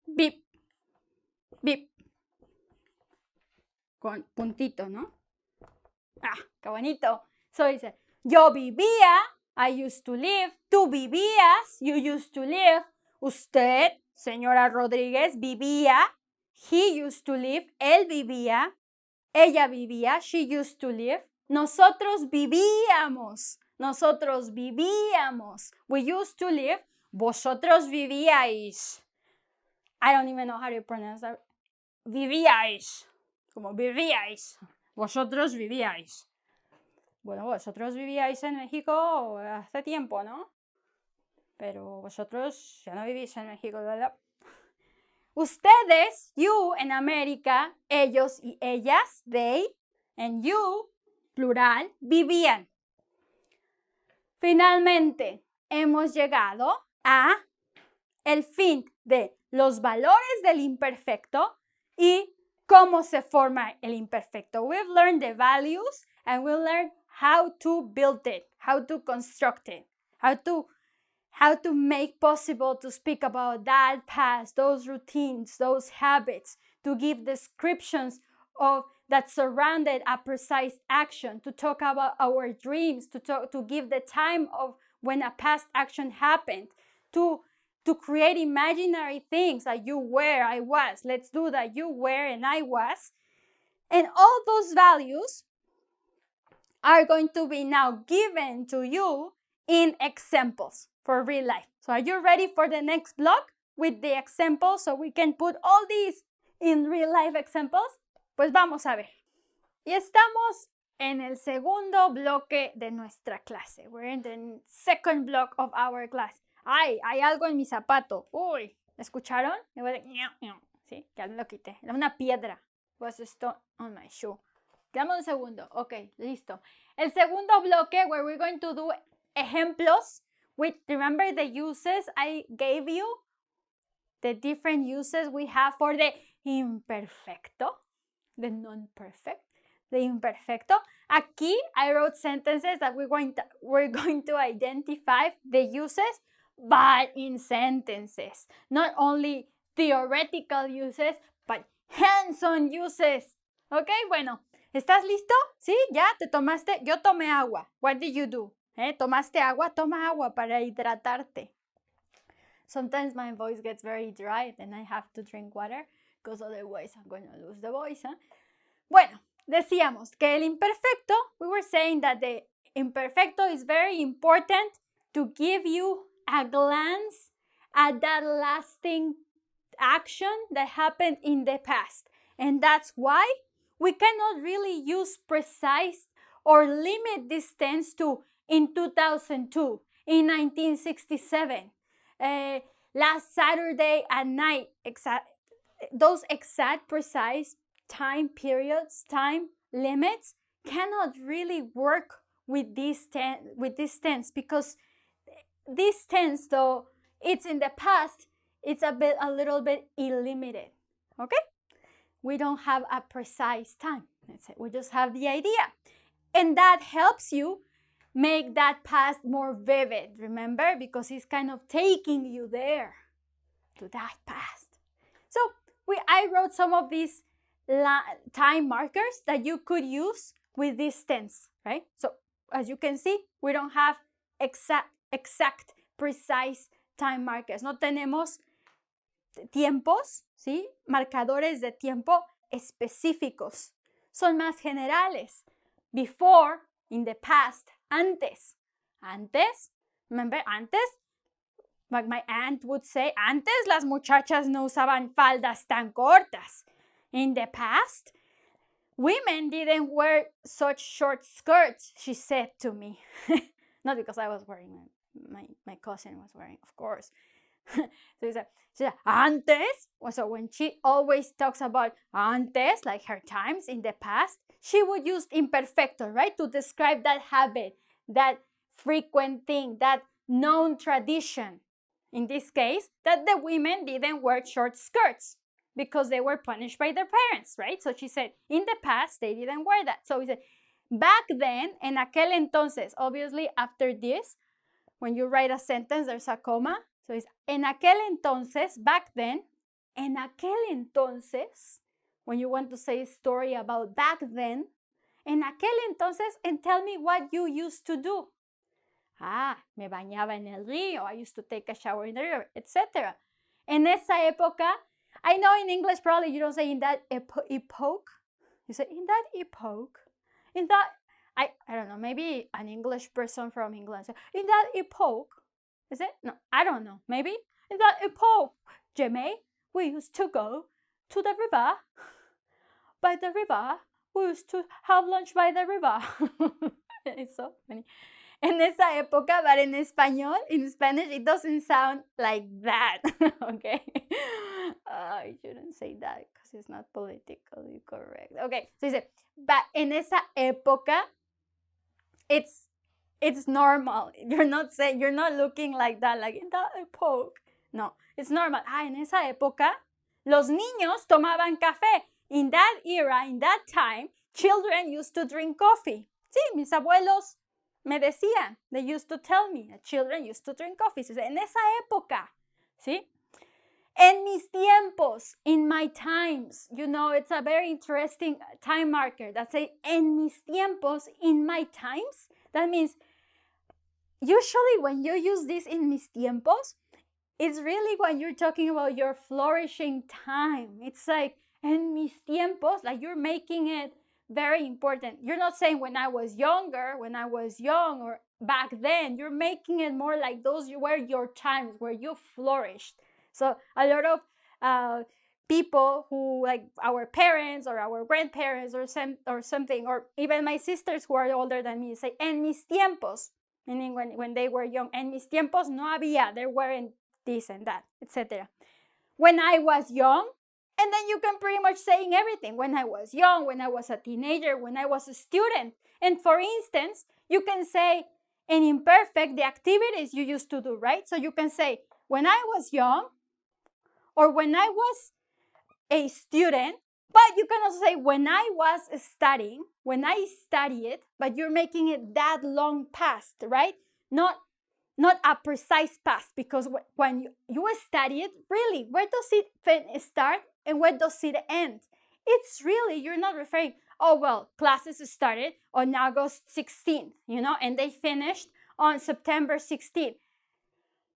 Beep. Beep. Con puntito, ¿no? Qué bonito. So dice, yo vivía. I used to live. Tú vivías. You used to live. Usted, señora Rodríguez, vivía. He used to live. Él vivía. Ella vivía. She used to live. Nosotros vivíamos. Nosotros vivíamos. We used to live. Vosotros vivíais. I don't even know how to pronounce that. Vivíais. Como vivíais. Vosotros vivíais. Bueno, vosotros vivíais en México hace tiempo, ¿no? Pero vosotros ya no vivís en México, ¿verdad? Ustedes, you en América, ellos y ellas, they, and you, plural, vivían. Finalmente, hemos llegado a el fin de los valores del imperfecto y cómo se forma el imperfecto. We've learned the values and we learned how to build it, how to construct it, how to make possible to speak about that past, those routines, those habits, to give descriptions of that surrounded a precise action, to talk about our dreams, to give the time of when a past action happened, to create imaginary things like you were, I was. Let's do that. You were and I was. And all those values are going to be now given to you in examples for real life. So are you ready for the next block with the examples so we can put all these in real life examples? Pues vamos a ver. Y estamos en el segundo bloque de nuestra clase. We're in the second block of our class. Ay, hay algo en mi zapato. Uy, ¿escucharon? Sí, ya lo quité. Era una piedra. Was a stone on my shoe. Dame un segundo. Ok, listo. El segundo bloque where we're going to do ejemplos with, remember the uses I gave you? The different uses we have for the imperfecto, the non-perfect, the imperfecto. Aquí I wrote sentences that we're going to identify the uses, but in sentences. Not only theoretical uses, but hands-on uses. Ok, bueno, ¿estás listo? ¿Sí? ¿Ya te tomaste? Yo tomé agua. What did you do? ¿Tomaste agua? Toma agua para hidratarte. Sometimes my voice gets very dry and I have to drink water because otherwise I'm going to lose the voice. Bueno, decíamos que el imperfecto, we were saying that the imperfecto is very important to give you a glance at that lasting action that happened in the past. And that's why we cannot really use precise or limit this tense to in 2002, in 1967, last Saturday at night. Those exact precise time periods, time limits cannot really work with this tense because this tense, though it's in the past, it's a little bit illimited. Okay? We don't have a precise time. That's it. We just have the idea. And that helps you make that past more vivid, remember? Because it's kind of taking you there to that past. So I wrote some of these time markers that you could use with this tense, right? So as you can see, we don't have exact, precise time markers. No tenemos tiempos, ¿sí? Marcadores de tiempo específicos. Son más generales. Before, in the past, antes. Antes, remember, antes, like my aunt would say, antes las muchachas no usaban faldas tan cortas. In the past, women didn't wear such short skirts, she said to me. Not because I was wearing them. My cousin was wearing, of course. So she said, antes. So when she always talks about antes, like her times in the past, she would use imperfecto, right? To describe that habit, that frequent thing, that known tradition. In this case, that the women didn't wear short skirts because they were punished by their parents, right? So she said, in the past, they didn't wear that. So we said, back then, en aquel entonces, obviously after this, when you write a sentence, there's a comma. So it's en aquel entonces, back then, en aquel entonces, when you want to say a story about back then, en aquel entonces, and tell me what you used to do. Me bañaba en el río, I used to take a shower in the river, etc. En esa época, I know in English probably you don't say in that epoch, you say in that epoch, in that, I don't know, maybe an English person from England say, in that epoch, is it? No, I don't know, maybe in that epoch, Jimmy, we used to go to the river, by the river, we used to have lunch by the river. It's so funny. En esa época, but in español, in Spanish, it doesn't sound like that, okay? I shouldn't say that because it's not politically correct. Okay, so dice, but en esa época, it's normal. You're not looking like that, like in that epoch. No, it's normal. En esa época, los niños tomaban café. In that era, in that time, children used to drink coffee. Sí, mis abuelos me decían, they used to tell me that children used to drink coffee. So, en esa época, ¿sí? En mis tiempos, in my times, it's a very interesting time marker that say, en mis tiempos, in my times. That means, usually when you use this in mis tiempos, it's really when you're talking about your flourishing time. It's like, en mis tiempos, like you're making it very important. You're not saying when I was younger, when I was young, or back then. You're making it more like those were your times where you flourished. So a lot of people who, like our parents or our grandparents or something, or even my sisters who are older than me, say, en mis tiempos, meaning when they were young. En mis tiempos no había, there weren't this and that, etc. When I was young, and then you can pretty much say everything. When I was young, when I was a teenager, when I was a student. And for instance, you can say in imperfect the activities you used to do, right? So you can say, when I was young, or when I was a student, but you can also say when I was studying, when I studied, but you're making it that long past, right? Not a precise past, because when you study it, really, where does it start and where does it end? It's really, you're not referring, oh, well, classes started on August 16th, and they finished on September 16th.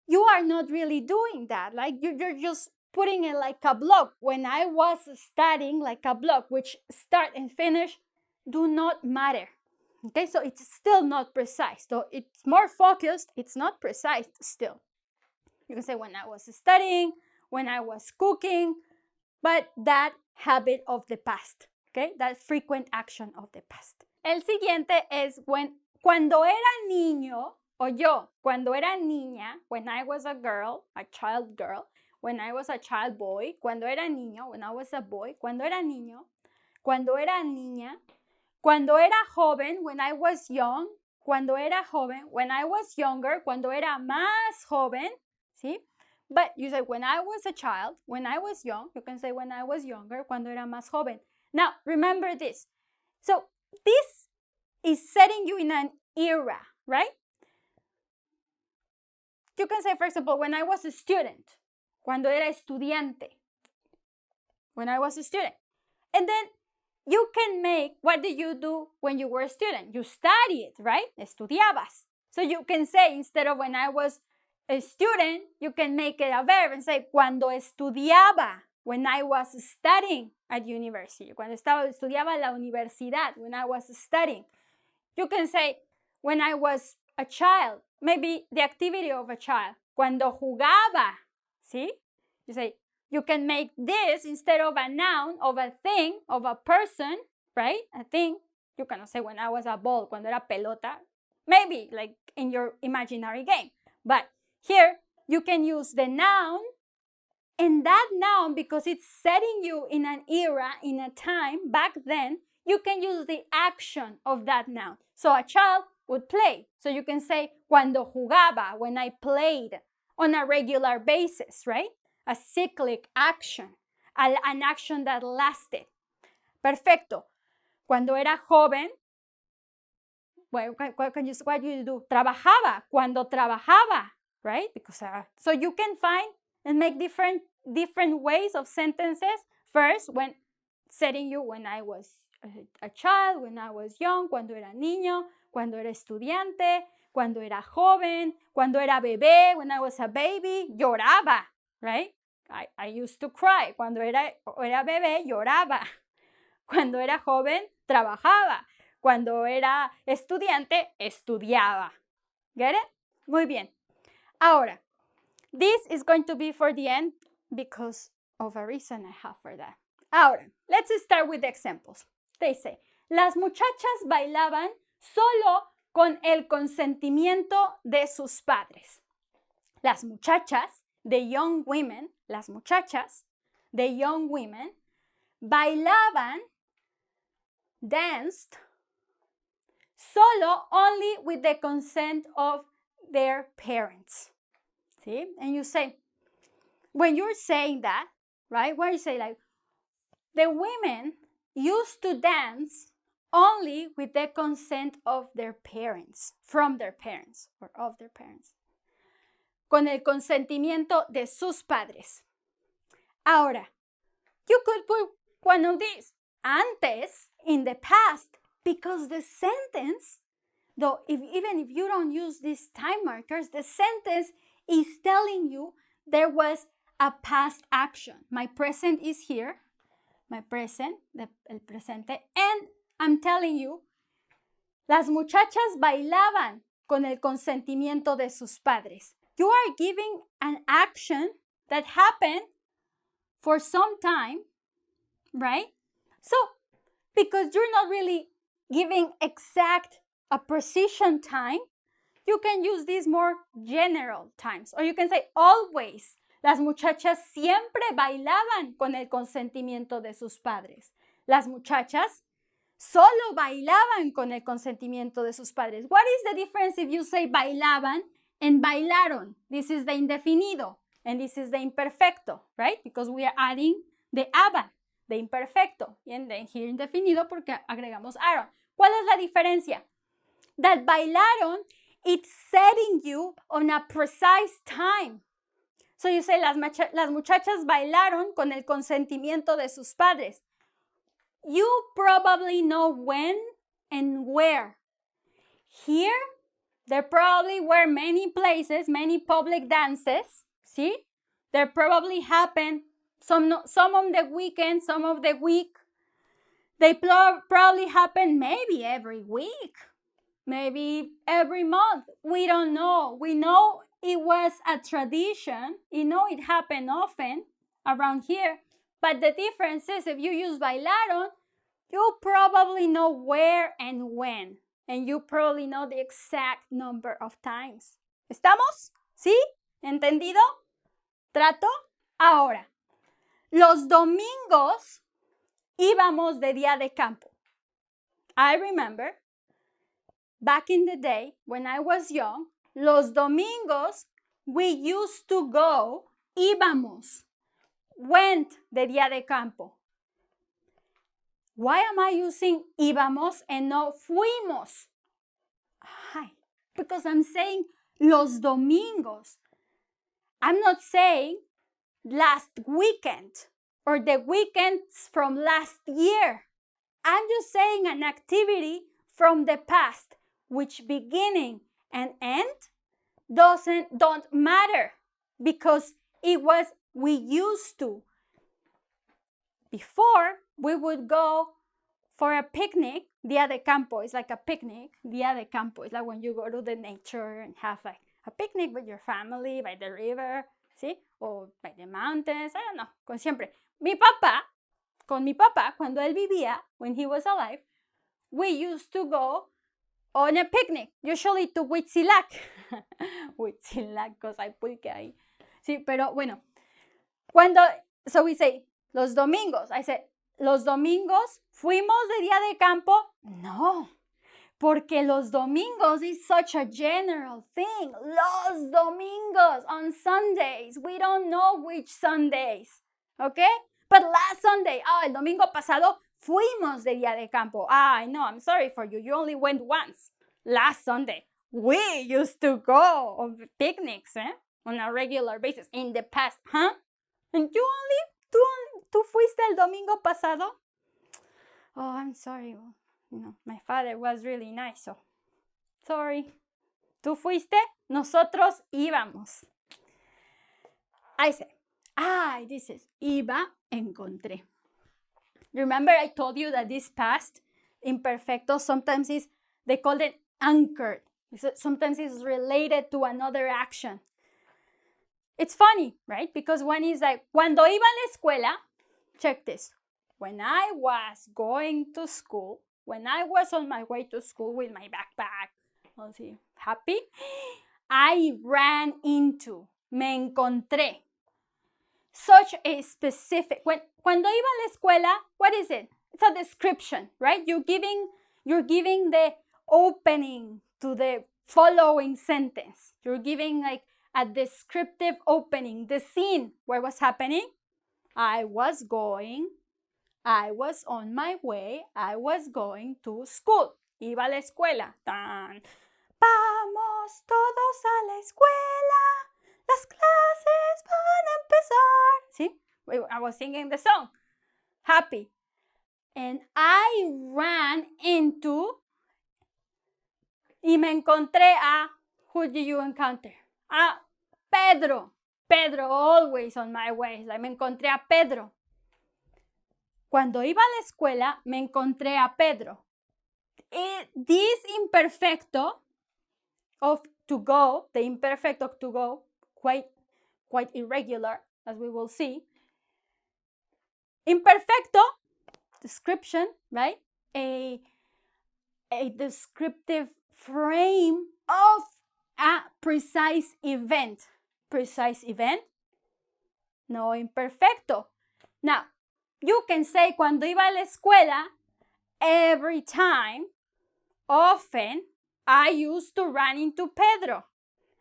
You are not really doing that. Like you're just putting it like a block. When I was studying, like a block, which start and finish do not matter. Okay, so it's still not precise. So it's more focused, it's not precise still. You can say when I was studying, when I was cooking, but that habit of the past, okay? That frequent action of the past. El siguiente es cuando era niño, o yo, cuando era niña, when I was a girl, a child girl, when I was a child boy, cuando era niño, when I was a boy, cuando era niño, cuando era niña, cuando era joven, when I was young, cuando era joven, when I was younger, cuando era más joven, ¿sí? But you say when I was a child, when I was young, you can say when I was younger, cuando era más joven. Now, remember this. So, this is setting you in an era, right? You can say, for example, when I was a student, cuando era estudiante, when I was a student. And then you can make, what did you do when you were a student? You studied, right? Estudiabas. So you can say, instead of when I was a student, you can make it a verb and say, cuando estudiaba, when I was studying at university. Cuando estudiaba la universidad, when I was studying. You can say, when I was a child, maybe the activity of a child. Cuando jugaba, see? You say, you can make this instead of a noun, of a thing, of a person, right? A thing. You cannot say when I was a ball, cuando era pelota. Maybe like in your imaginary game. But here, you can use the noun, and that noun, because it's setting you in an era, in a time, back then, you can use the action of that noun. So a child would play. So you can say, cuando jugaba, when I played, on a regular basis, right? A cyclic action, an action that lasted. Perfecto. Cuando era joven, what you do? Trabajaba. Cuando trabajaba, right? Because so you can find and make different ways of sentences. First, when setting you when I was a child, when I was young, cuando era niño, cuando era estudiante, cuando era joven, cuando era bebé, when I was a baby, lloraba, right? I used to cry. Cuando era bebé, lloraba. Cuando era joven, trabajaba. Cuando era estudiante, estudiaba. Get it? Muy bien. Ahora, this is going to be for the end because of a reason I have for that. Ahora, let's start with the examples. They say, las muchachas bailaban solo con el consentimiento de sus padres. Las muchachas, the young women, las muchachas, the young women, bailaban, danced, solo, only with the consent of their parents. See? And you say, when you're saying that, right? Where you say like, the women used to dance only with the consent of their parents, from their parents, or of their parents. Con el consentimiento de sus padres. Ahora, you could put one of these, antes, in the past, because the sentence, though even if you don't use these time markers, the sentence is telling you there was a past action. My present is here, my present, el presente, and I'm telling you, las muchachas bailaban con el consentimiento de sus padres. You are giving an action that happened for some time, right? So, because you're not really giving exact a precision time, you can use these more general times. Or you can say always. Las muchachas siempre bailaban con el consentimiento de sus padres. Las muchachas solo bailaban con el consentimiento de sus padres. What is the difference if you say bailaban and bailaron? This is the indefinido and this is the imperfecto, right? Because we are adding the aba, the imperfecto. And then here indefinido porque agregamos aron. ¿Cuál es la diferencia? That bailaron, it's setting you on a precise time. So you say, las muchachas bailaron con el consentimiento de sus padres. You probably know when and where. Here, there probably were many places, many public dances. See? There probably happened some on the weekend, some of the week. They probably happen maybe every week, maybe every month. We don't know. We know it was a tradition. You know it happened often around here. But the difference is if you use bailaron, you probably know where and when. And you probably know the exact number of times. ¿Estamos? ¿Sí? ¿Entendido? ¿Trato? Ahora, los domingos íbamos de día de campo. I remember back in the day when I was young, los domingos we used to go, íbamos, went de día de campo. Why am I using íbamos and no fuimos? Hi, because I'm saying los domingos. I'm not saying last weekend or the weekends from last year. I'm just saying an activity from the past, which beginning and end don't matter because it was we used to. Before, we would go for a picnic. Día de campo is like a picnic. Día de campo is like when you go to the nature and have like a picnic with your family by the river, ¿sí? Or by the mountains, I don't know, con siempre. Con mi papá, cuando él vivía, when he was alive, we used to go on a picnic, usually to Huitzilac. Huitzilac, because hay pulque ahí. Sí, pero bueno, so we say, los domingos. I said, los domingos, ¿fuimos de día de campo? No, porque los domingos is such a general thing. Los domingos, on Sundays. We don't know which Sundays, okay? But last Sunday, el domingo pasado, fuimos de día de campo. I know, I'm sorry for you. You only went once. Last Sunday. We used to go on picnics, on a regular basis in the past, huh? And ¿Tú fuiste el domingo pasado? Oh, I'm sorry. You know, my father was really nice, so sorry. ¿Tú fuiste? Nosotros íbamos. I say, this is iba, encontré. Remember I told you that this past imperfecto sometimes they call it anchored. Sometimes it's related to another action. It's funny, right? Because one is like, cuando iba a la escuela, check this. When I was going to school, when I was on my way to school with my backpack, let's see, happy, I ran into, me encontré. such a specific, cuando iba a la escuela, what is it? It's a description, right? You're giving the opening to the following sentence. You're giving like a descriptive opening, the scene, what was happening. I was on my way, I was going to school. Iba a la escuela. Tan. Vamos todos a la escuela. Las clases van a empezar. See? I was singing the song. Happy. And I ran into y me encontré a, who did you encounter? A Pedro. Pedro, always on my way. Like, me encontré a Pedro. Cuando iba a la escuela, me encontré a Pedro. This imperfecto of to go, the imperfect of to go, quite irregular, as we will see. Imperfecto, description, right? A descriptive frame of a precise event. Precise event, no imperfecto. Now, you can say cuando iba a la escuela, every time, often, I used to run into Pedro.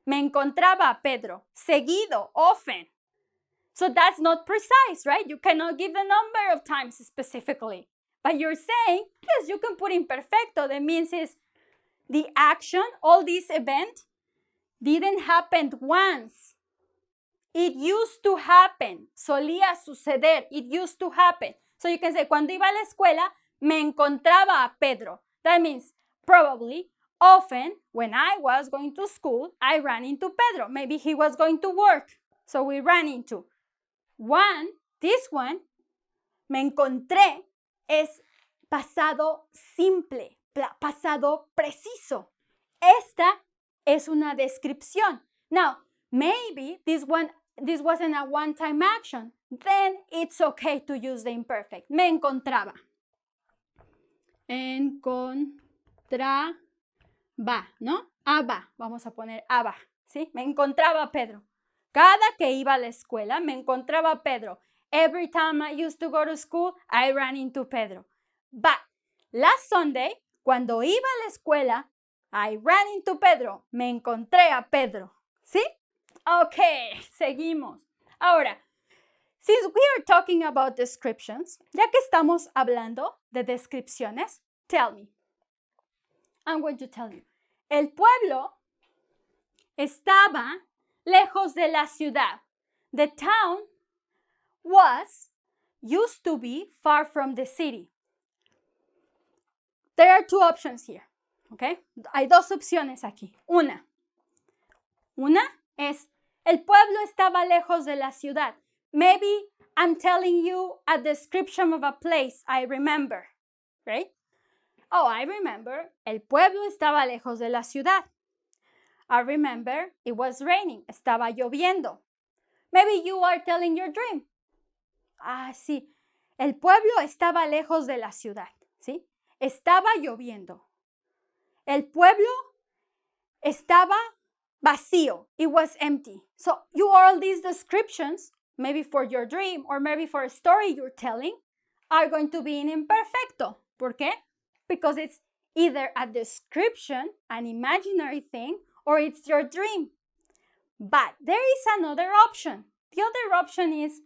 Me encontraba a Pedro. Seguido, often. So that's not precise, right? You cannot give the number of times specifically. But you're saying, yes, you can put imperfecto. That means is the action, all this event, didn't happen once. It used to happen. Solía suceder. It used to happen. So you can say, cuando iba a la escuela, me encontraba a Pedro. That means probably, often, when I was going to school, I ran into Pedro. Maybe he was going to work. So we ran into. This one, me encontré, es pasado simple, pasado preciso. Esta es una descripción. Now, maybe this wasn't a one-time action. Then it's okay to use the imperfect. Me encontraba. Encontraba, ¿no? Aba. Vamos a poner aba. ¿Sí? Me encontraba Pedro. Cada que iba a la escuela, me encontraba Pedro. Every time I used to go to school, I ran into Pedro. But last Sunday, cuando iba a la escuela, I ran into Pedro. Me encontré a Pedro. ¿Sí? Ok, seguimos. Ahora, since we are talking about descriptions, ya que estamos hablando de descripciones, tell me. I'm going to tell you. El pueblo estaba lejos de la ciudad. The town used to be far from the city. There are two options here, okay? Hay dos opciones aquí. Una es, el pueblo estaba lejos de la ciudad. Maybe I'm telling you a description of a place I remember, right? Oh, I remember, el pueblo estaba lejos de la ciudad. I remember it was raining, estaba lloviendo. Maybe you are telling your dream. Ah, sí, el pueblo estaba lejos de la ciudad, ¿sí? Estaba lloviendo. El pueblo estaba vacío. It was empty. So all these descriptions, maybe for your dream or maybe for a story you're telling, are going to be in imperfecto. ¿Por qué? Because it's either a description, an imaginary thing, or it's your dream. But there is another option. The other option is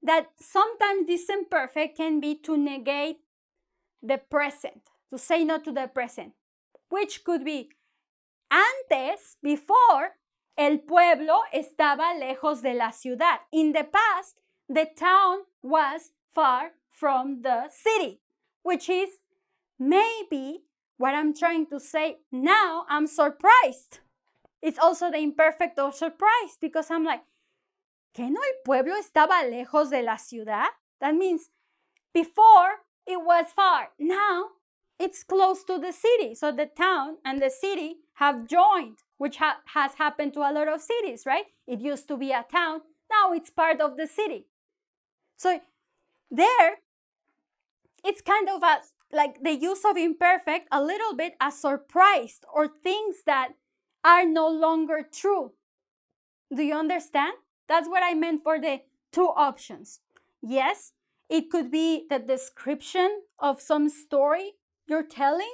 that sometimes this imperfect can be to negate the present, to say no to the present, which could be antes, before, el pueblo estaba lejos de la ciudad. In the past, the town was far from the city, which is maybe what I'm trying to say now. I'm surprised. It's also the imperfect of surprise because I'm like, ¿que no el pueblo estaba lejos de la ciudad? That means before it was far. Now it's close to the city. So the town and the city have joined, which has happened to a lot of cities, right? It used to be a town. Now it's part of the city. So there, it's kind of like the use of imperfect a little bit as surprised or things that are no longer true. Do you understand? That's what I meant for the two options. Yes, it could be the description of some story you're telling.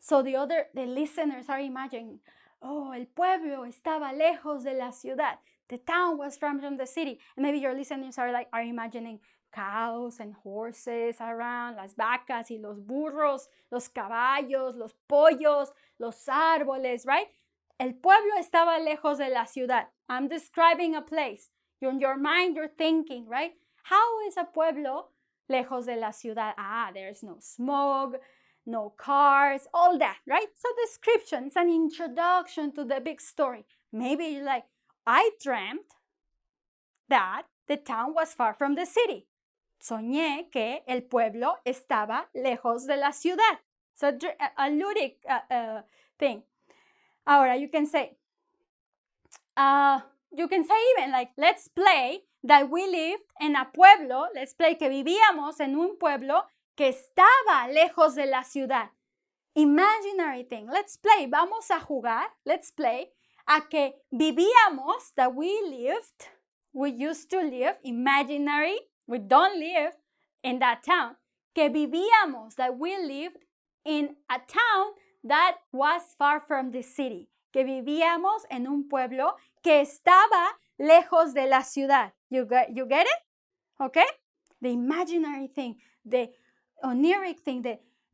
So the listeners are imagining, oh, el pueblo estaba lejos de la ciudad. The town was far from the city. And maybe your listeners are imagining cows and horses around, las vacas y los burros, los caballos, los pollos, los árboles, right? El pueblo estaba lejos de la ciudad. I'm describing a place. In your mind, you're thinking, right? How is a pueblo lejos de la ciudad? There's no smoke, no cars, all that, right? So description is an introduction to the big story. Maybe you're like, I dreamt that the town was far from the city. Soñé que el pueblo estaba lejos de la ciudad. So a ludic thing. Ahora, you can say even like, let's play that we lived in a pueblo. Let's play que vivíamos en un pueblo que estaba lejos de la ciudad. Imaginary thing. Let's play. Vamos a jugar. Let's play a que vivíamos, that we lived. We used to live. Imaginary. We don't live in that town. Que vivíamos, that we lived in a town that was far from the city. Que vivíamos en un pueblo que estaba lejos de la ciudad. You get it? Okay? The imaginary thing, the oniric thing,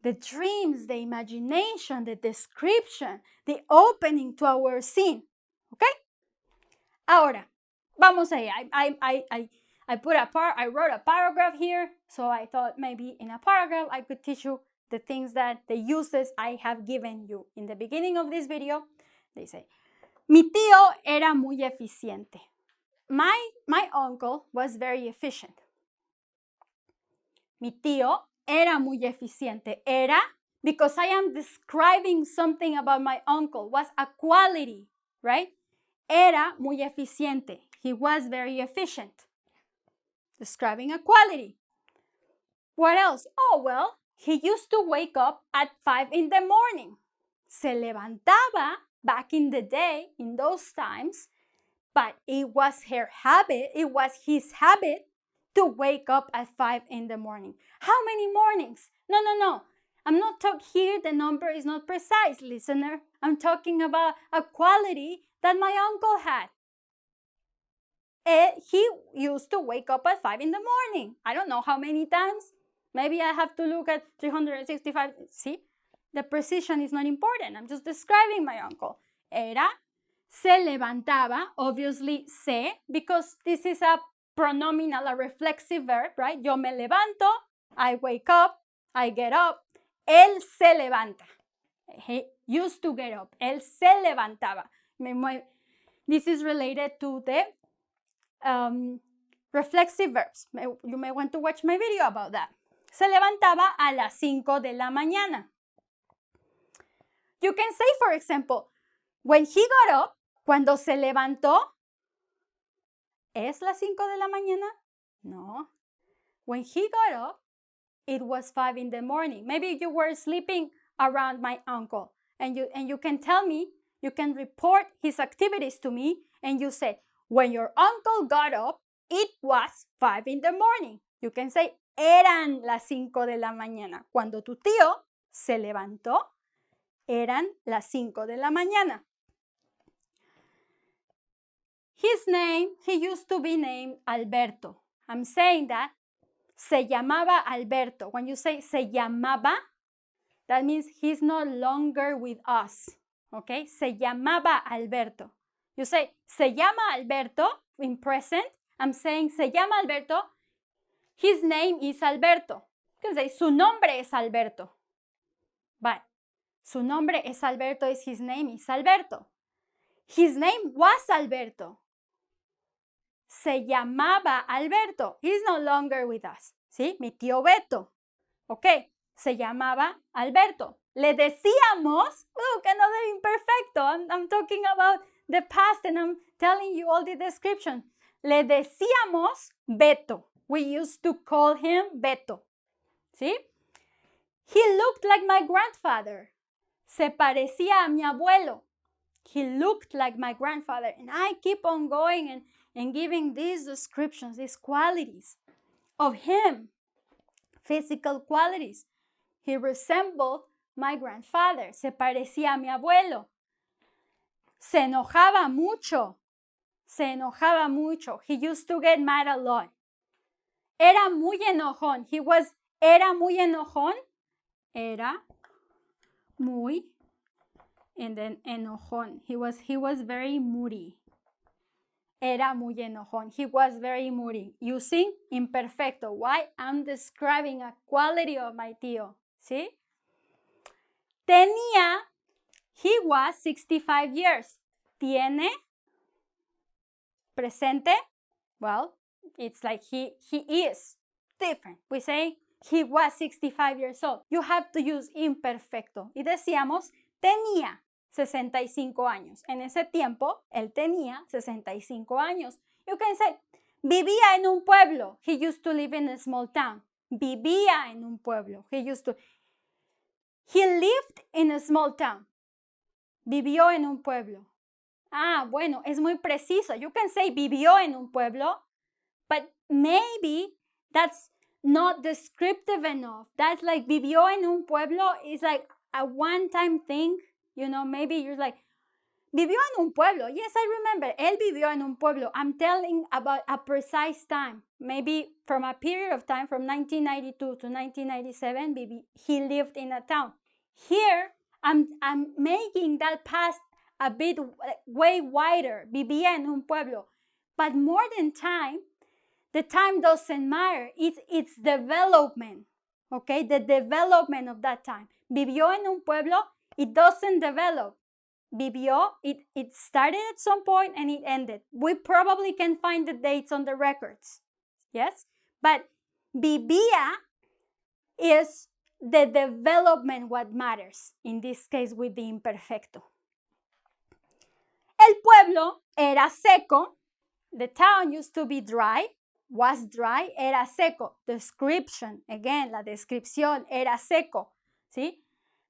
the dreams, the imagination, the description, the opening to our scene. Okay? Ahora, vamos allá. I wrote a paragraph here, so I thought maybe in a paragraph I could teach you the uses I have given you. In the beginning of this video, they say, mi tío era muy eficiente. My uncle was very efficient. Mi tío era muy eficiente. Era, because I am describing something about my uncle, was a quality, right? Era muy eficiente. He was very efficient. Describing a quality. What else? Oh, well, he used to wake up at 5 in the morning. Se levantaba back in the day, in those times, but it was his habit to wake up at 5 in the morning. How many mornings? No. I'm not talking here, the number is not precise, listener. I'm talking about a quality that my uncle had. He used to wake up at 5 in the morning. I don't know how many times. Maybe I have to look at 365. See, the precision is not important. I'm just describing my uncle. Era, se levantaba, obviously se, because this is a pronominal, a reflexive verb, right? Yo me levanto, I wake up, I get up. Él se levanta. He used to get up. Él se levantaba. This is related to the reflexive verbs. You may want to watch my video about that. Se levantaba a las 5 de la mañana. You can say, for example, when he got up, cuando se levantó, ¿es las 5 de la mañana? No. When he got up, it was 5 in the morning. Maybe you were sleeping around my uncle, and you can tell me, you can report his activities to me, and you say, when your uncle got up, it was 5 in the morning. You can say, eran las 5 de la mañana. Cuando tu tío se levantó, eran las 5 de la mañana. His name, he used to be named Alberto. I'm saying that se llamaba Alberto. When you say se llamaba, that means he's no longer with us. Okay? Se llamaba Alberto. You say se llama Alberto in present. I'm saying se llama Alberto. His name is Alberto. You can say su nombre es Alberto. But su nombre es Alberto is his name is Alberto. His name was Alberto. Se llamaba Alberto. He's no longer with us. ¿Sí? Mi tío Beto. Ok. Se llamaba Alberto. Le decíamos, look, another imperfecto. I'm talking about the past and I'm telling you all the description. Le decíamos Beto. We used to call him Beto. ¿Sí? He looked like my grandfather. Se parecía a mi abuelo. He looked like my grandfather. And I keep on going and giving these descriptions, these qualities of him, physical qualities. He resembled my grandfather. Se parecía a mi abuelo. Se enojaba mucho. Se enojaba mucho. He used to get mad a lot. Era muy enojón. Era muy enojón. Era muy, and then enojón. He was very moody. Era muy enojón. He was very moody. Using imperfecto. Why? I'm describing a quality of my tío. ¿Sí? Tenía, he was 65 years. Tiene, presente, well, it's like he is different. We say he was 65 years old. You have to use imperfecto. Y decíamos, tenía 65 años. En ese tiempo, él tenía 65 años. You can say, vivía en un pueblo. He used to live in a small town. Vivía en un pueblo. He lived in a small town. Vivió en un pueblo. Ah, bueno, es muy preciso. You can say vivió en un pueblo, but maybe that's not descriptive enough. That's like vivió en un pueblo is like a one-time thing. You know, maybe you're like, vivió en un pueblo. Yes, I remember. Él vivió en un pueblo. I'm telling about a precise time. Maybe from a period of time from 1992 to 1997, he lived in a town. Here, I'm making that past a bit way wider. Vivía en un pueblo. But more than time, the time doesn't matter. It's development. Okay, the development of that time. Vivió en un pueblo, it doesn't develop. Vivió, it started at some point and it ended. We probably can find the dates on the records. Yes? But vivía is the development what matters. In this case with the imperfecto. El pueblo era seco. The town used to be dry. Was dry. Era seco. Description. Again, la descripción. Era seco. ¿Sí?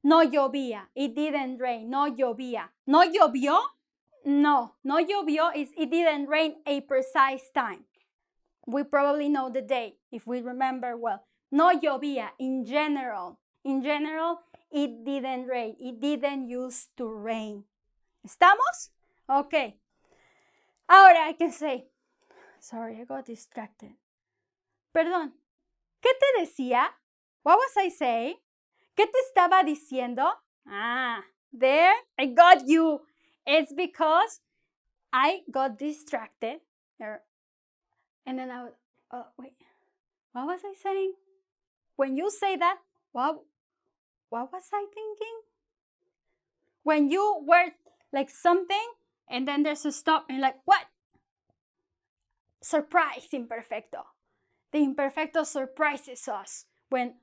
No llovía. It didn't rain. No llovía. ¿No llovió? No. No llovió is it didn't rain a precise time. We probably know the date if we remember well. No llovía. In general. In general, it didn't rain. It didn't used to rain. ¿Estamos? Okay. Ahora I can say, sorry, I got distracted. Perdón. ¿Qué te decía? What was I saying? ¿Qué te estaba diciendo? Ah, there, I got you. It's because I got distracted. And then I was, oh, wait, what was I saying? When you say that, what was I thinking? When you were like something, and then there's a stop, and like, what? Surprise, imperfecto. The imperfecto surprises us. When,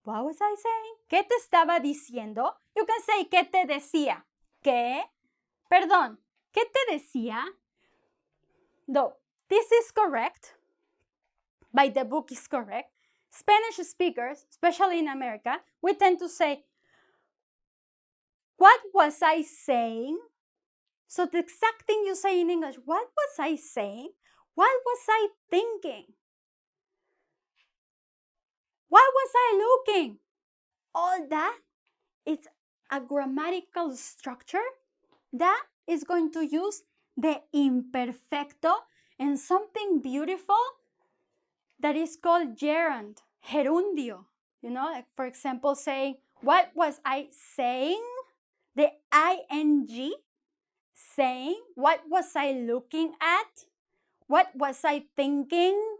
what was I saying? ¿Qué te estaba diciendo? You can say, ¿qué te decía? ¿Qué? Perdón, ¿qué te decía? Though, this is correct. By the book is correct. Spanish speakers, especially in America, we tend to say, what was I saying? So the exact thing you say in English, what was I saying? What was I thinking? What was I looking? All that, it's a grammatical structure that is going to use the imperfecto and something beautiful that is called gerund, gerundio. You know, like for example, saying, what was I saying? The ing, saying, what was I looking at? What was I thinking?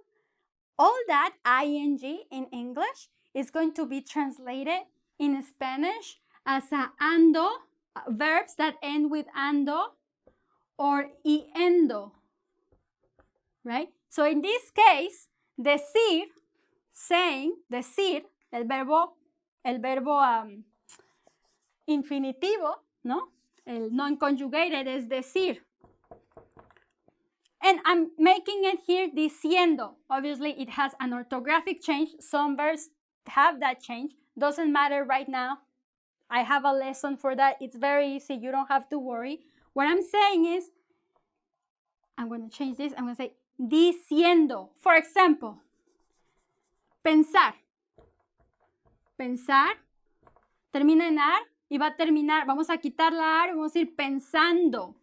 All that ing in English is going to be translated in Spanish as a ando, verbs that end with ando or iendo, right? So in this case, decir, saying, decir, el verbo infinitivo, ¿no? El non-conjugated es decir. And I'm making it here diciendo. Obviously, it has an orthographic change. Some verbs have that change. Doesn't matter right now. I have a lesson for that. It's very easy. You don't have to worry. What I'm saying is, I'm going to change this. I'm going to say diciendo. For example, pensar. Pensar termina en ar y va a terminar, vamos a quitar la ar y vamos a ir pensando.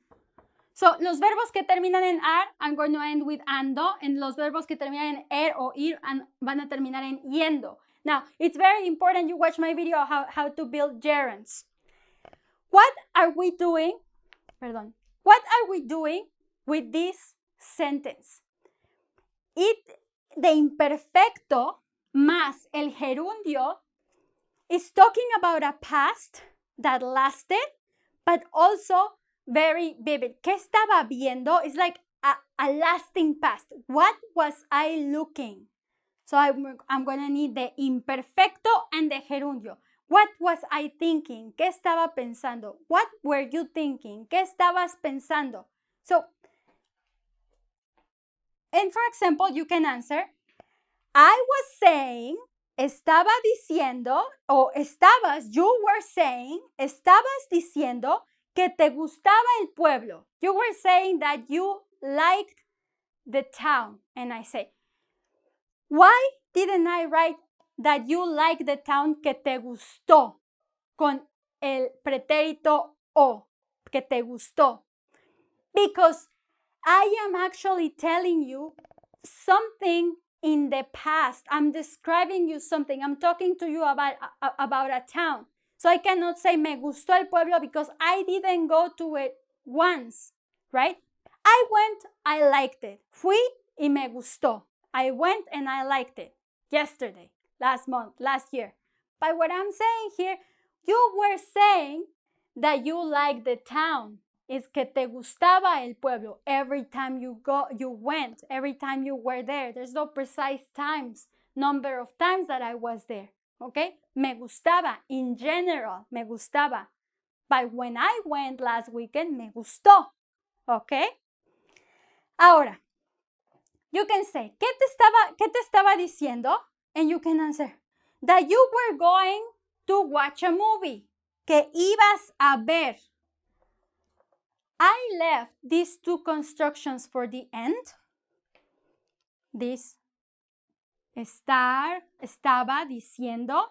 So, los verbos que terminan en ar, I'm going to end with ando, and los verbos que terminan en er o ir van a terminar en yendo. Now, it's very important you watch my video how to build gerunds. What are we doing? What are we doing with this sentence? The imperfecto más el gerundio is talking about a past that lasted, but also very vivid. ¿Qué estaba viendo? It's like a lasting past. What was I looking? So I'm going to need the imperfecto and the gerundio. What was I thinking? ¿Qué estaba pensando? What were you thinking? ¿Qué estabas pensando? So, and for example, you can answer, I was saying, estaba diciendo, o you were saying, estabas diciendo que te gustaba el pueblo. You were saying that you liked the town. And I say, why didn't I write that you like the town que te gustó con el pretérito o, que te gustó? Because I am actually telling you something in the past. I'm describing you something. I'm talking to you about a town. So I cannot say me gustó el pueblo because I didn't go to it once, right? I went, I liked it. Fui y me gustó. I went and I liked it yesterday, last month, last year. But what I'm saying here, you were saying that you like the town. Es que te gustaba el pueblo every time you went, every time you were there. There's no precise number of times that I was there. Okay? Me gustaba, in general, me gustaba. But when I went last weekend, me gustó. Okay? Ahora, you can say, ¿qué te estaba diciendo? And you can answer, that you were going to watch a movie. Que ibas a ver. I left these two constructions for the end. This estaba diciendo,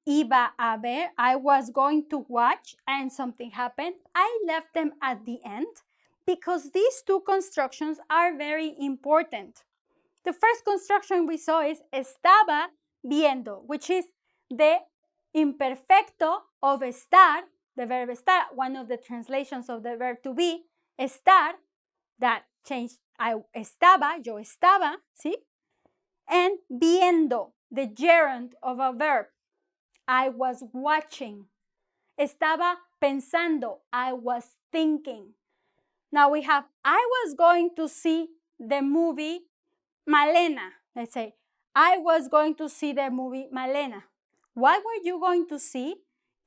iba a ver, I was going to watch, and something happened. I left them at the end because these two constructions are very important. The first construction we saw is estaba viendo, which is the imperfecto of estar, the verb estar, one of the translations of the verb to be, estar, that changed, yo estaba, ¿sí? And viendo, the gerund of a verb, I was watching. Estaba pensando, I was thinking. Now we have, I was going to see the movie Malena. Let's say, I was going to see the movie Malena. What were you going to see?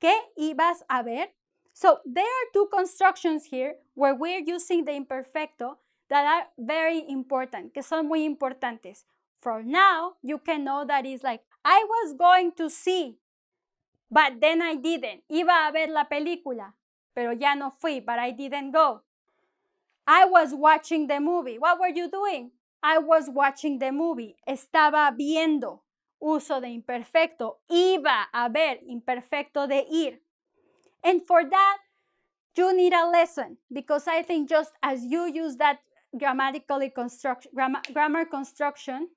¿Qué ibas a ver? So there are two constructions here where we're using the imperfecto that are very important, que son muy importantes. For now, you can know that it's like, I was going to see, but then I didn't. Iba a ver la película, pero ya no fui, but I didn't go. I was watching the movie. What were you doing? I was watching the movie. Estaba viendo. Uso de imperfecto. Iba a ver. Imperfecto de ir. And for that, you need a lesson, because I think just as you use that grammar construction,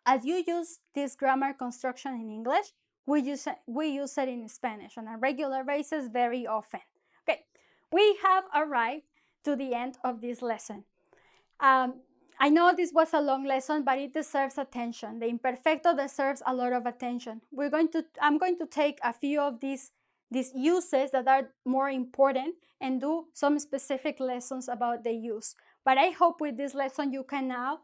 as you use this grammar construction in English, we use it in Spanish on a regular basis very often. Okay, we have arrived to the end of this lesson. I know this was a long lesson, but it deserves attention. The imperfecto deserves a lot of attention. I'm going to take a few of these uses that are more important and do some specific lessons about the use. But I hope with this lesson you can now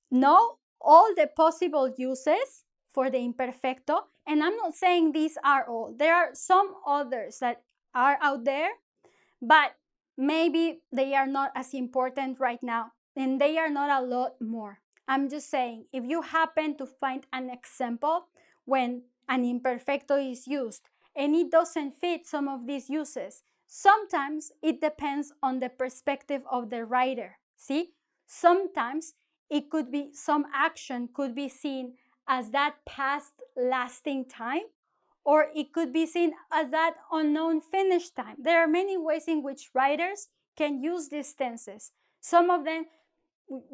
know all the possible uses for the imperfecto. And I'm not saying these are all. There are some others that are out there, but maybe they are not as important right now, and they are not a lot more. I'm just saying, if you happen to find an example when an imperfecto is used and it doesn't fit some of these uses, Sometimes it depends on the perspective of the writer. See, sometimes it could be, some action could be seen as that past lasting time, or it could be seen as that unknown finish time. There are many ways in which writers can use these tenses. Some of them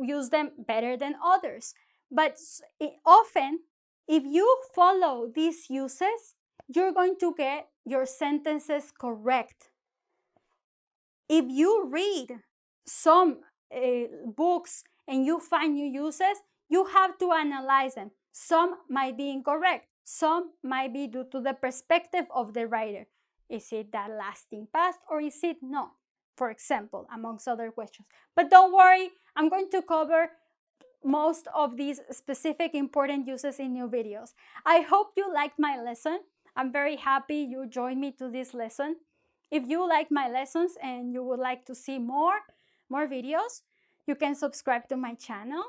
use them better than others, but often, if you follow these uses, you're going to get your sentences correct. If you read some books and you find new uses, you have to analyze them. Some might be incorrect. Some might be due to the perspective of the writer. Is it that lasting past or is it not? For example, amongst other questions. But don't worry, I'm going to cover most of these specific important uses in new videos. I hope you liked my lesson. I'm very happy you joined me to this lesson. If you like my lessons and you would like to see more videos, you can subscribe to my channel.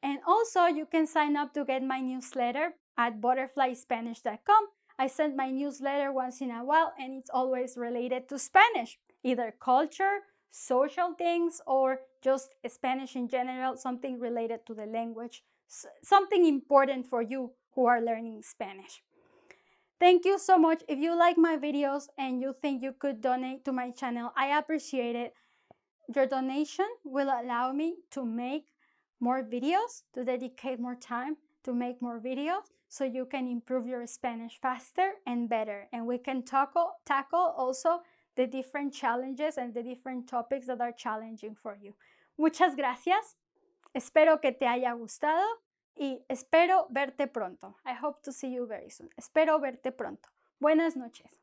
And also you can sign up to get my newsletter at butterflyspanish.com. I send my newsletter once in a while and it's always related to Spanish, either culture, social things, or just Spanish in general, something related to the language, something important for you who are learning Spanish. Thank you so much. If you like my videos and you think you could donate to my channel, I appreciate it. Your donation will allow me to make more videos, to dedicate more time to make more videos, so you can improve your Spanish faster and better. And we can tackle also the different challenges and the different topics that are challenging for you. Muchas gracias. Espero que te haya gustado y espero verte pronto. I hope to see you very soon. Espero verte pronto. Buenas noches.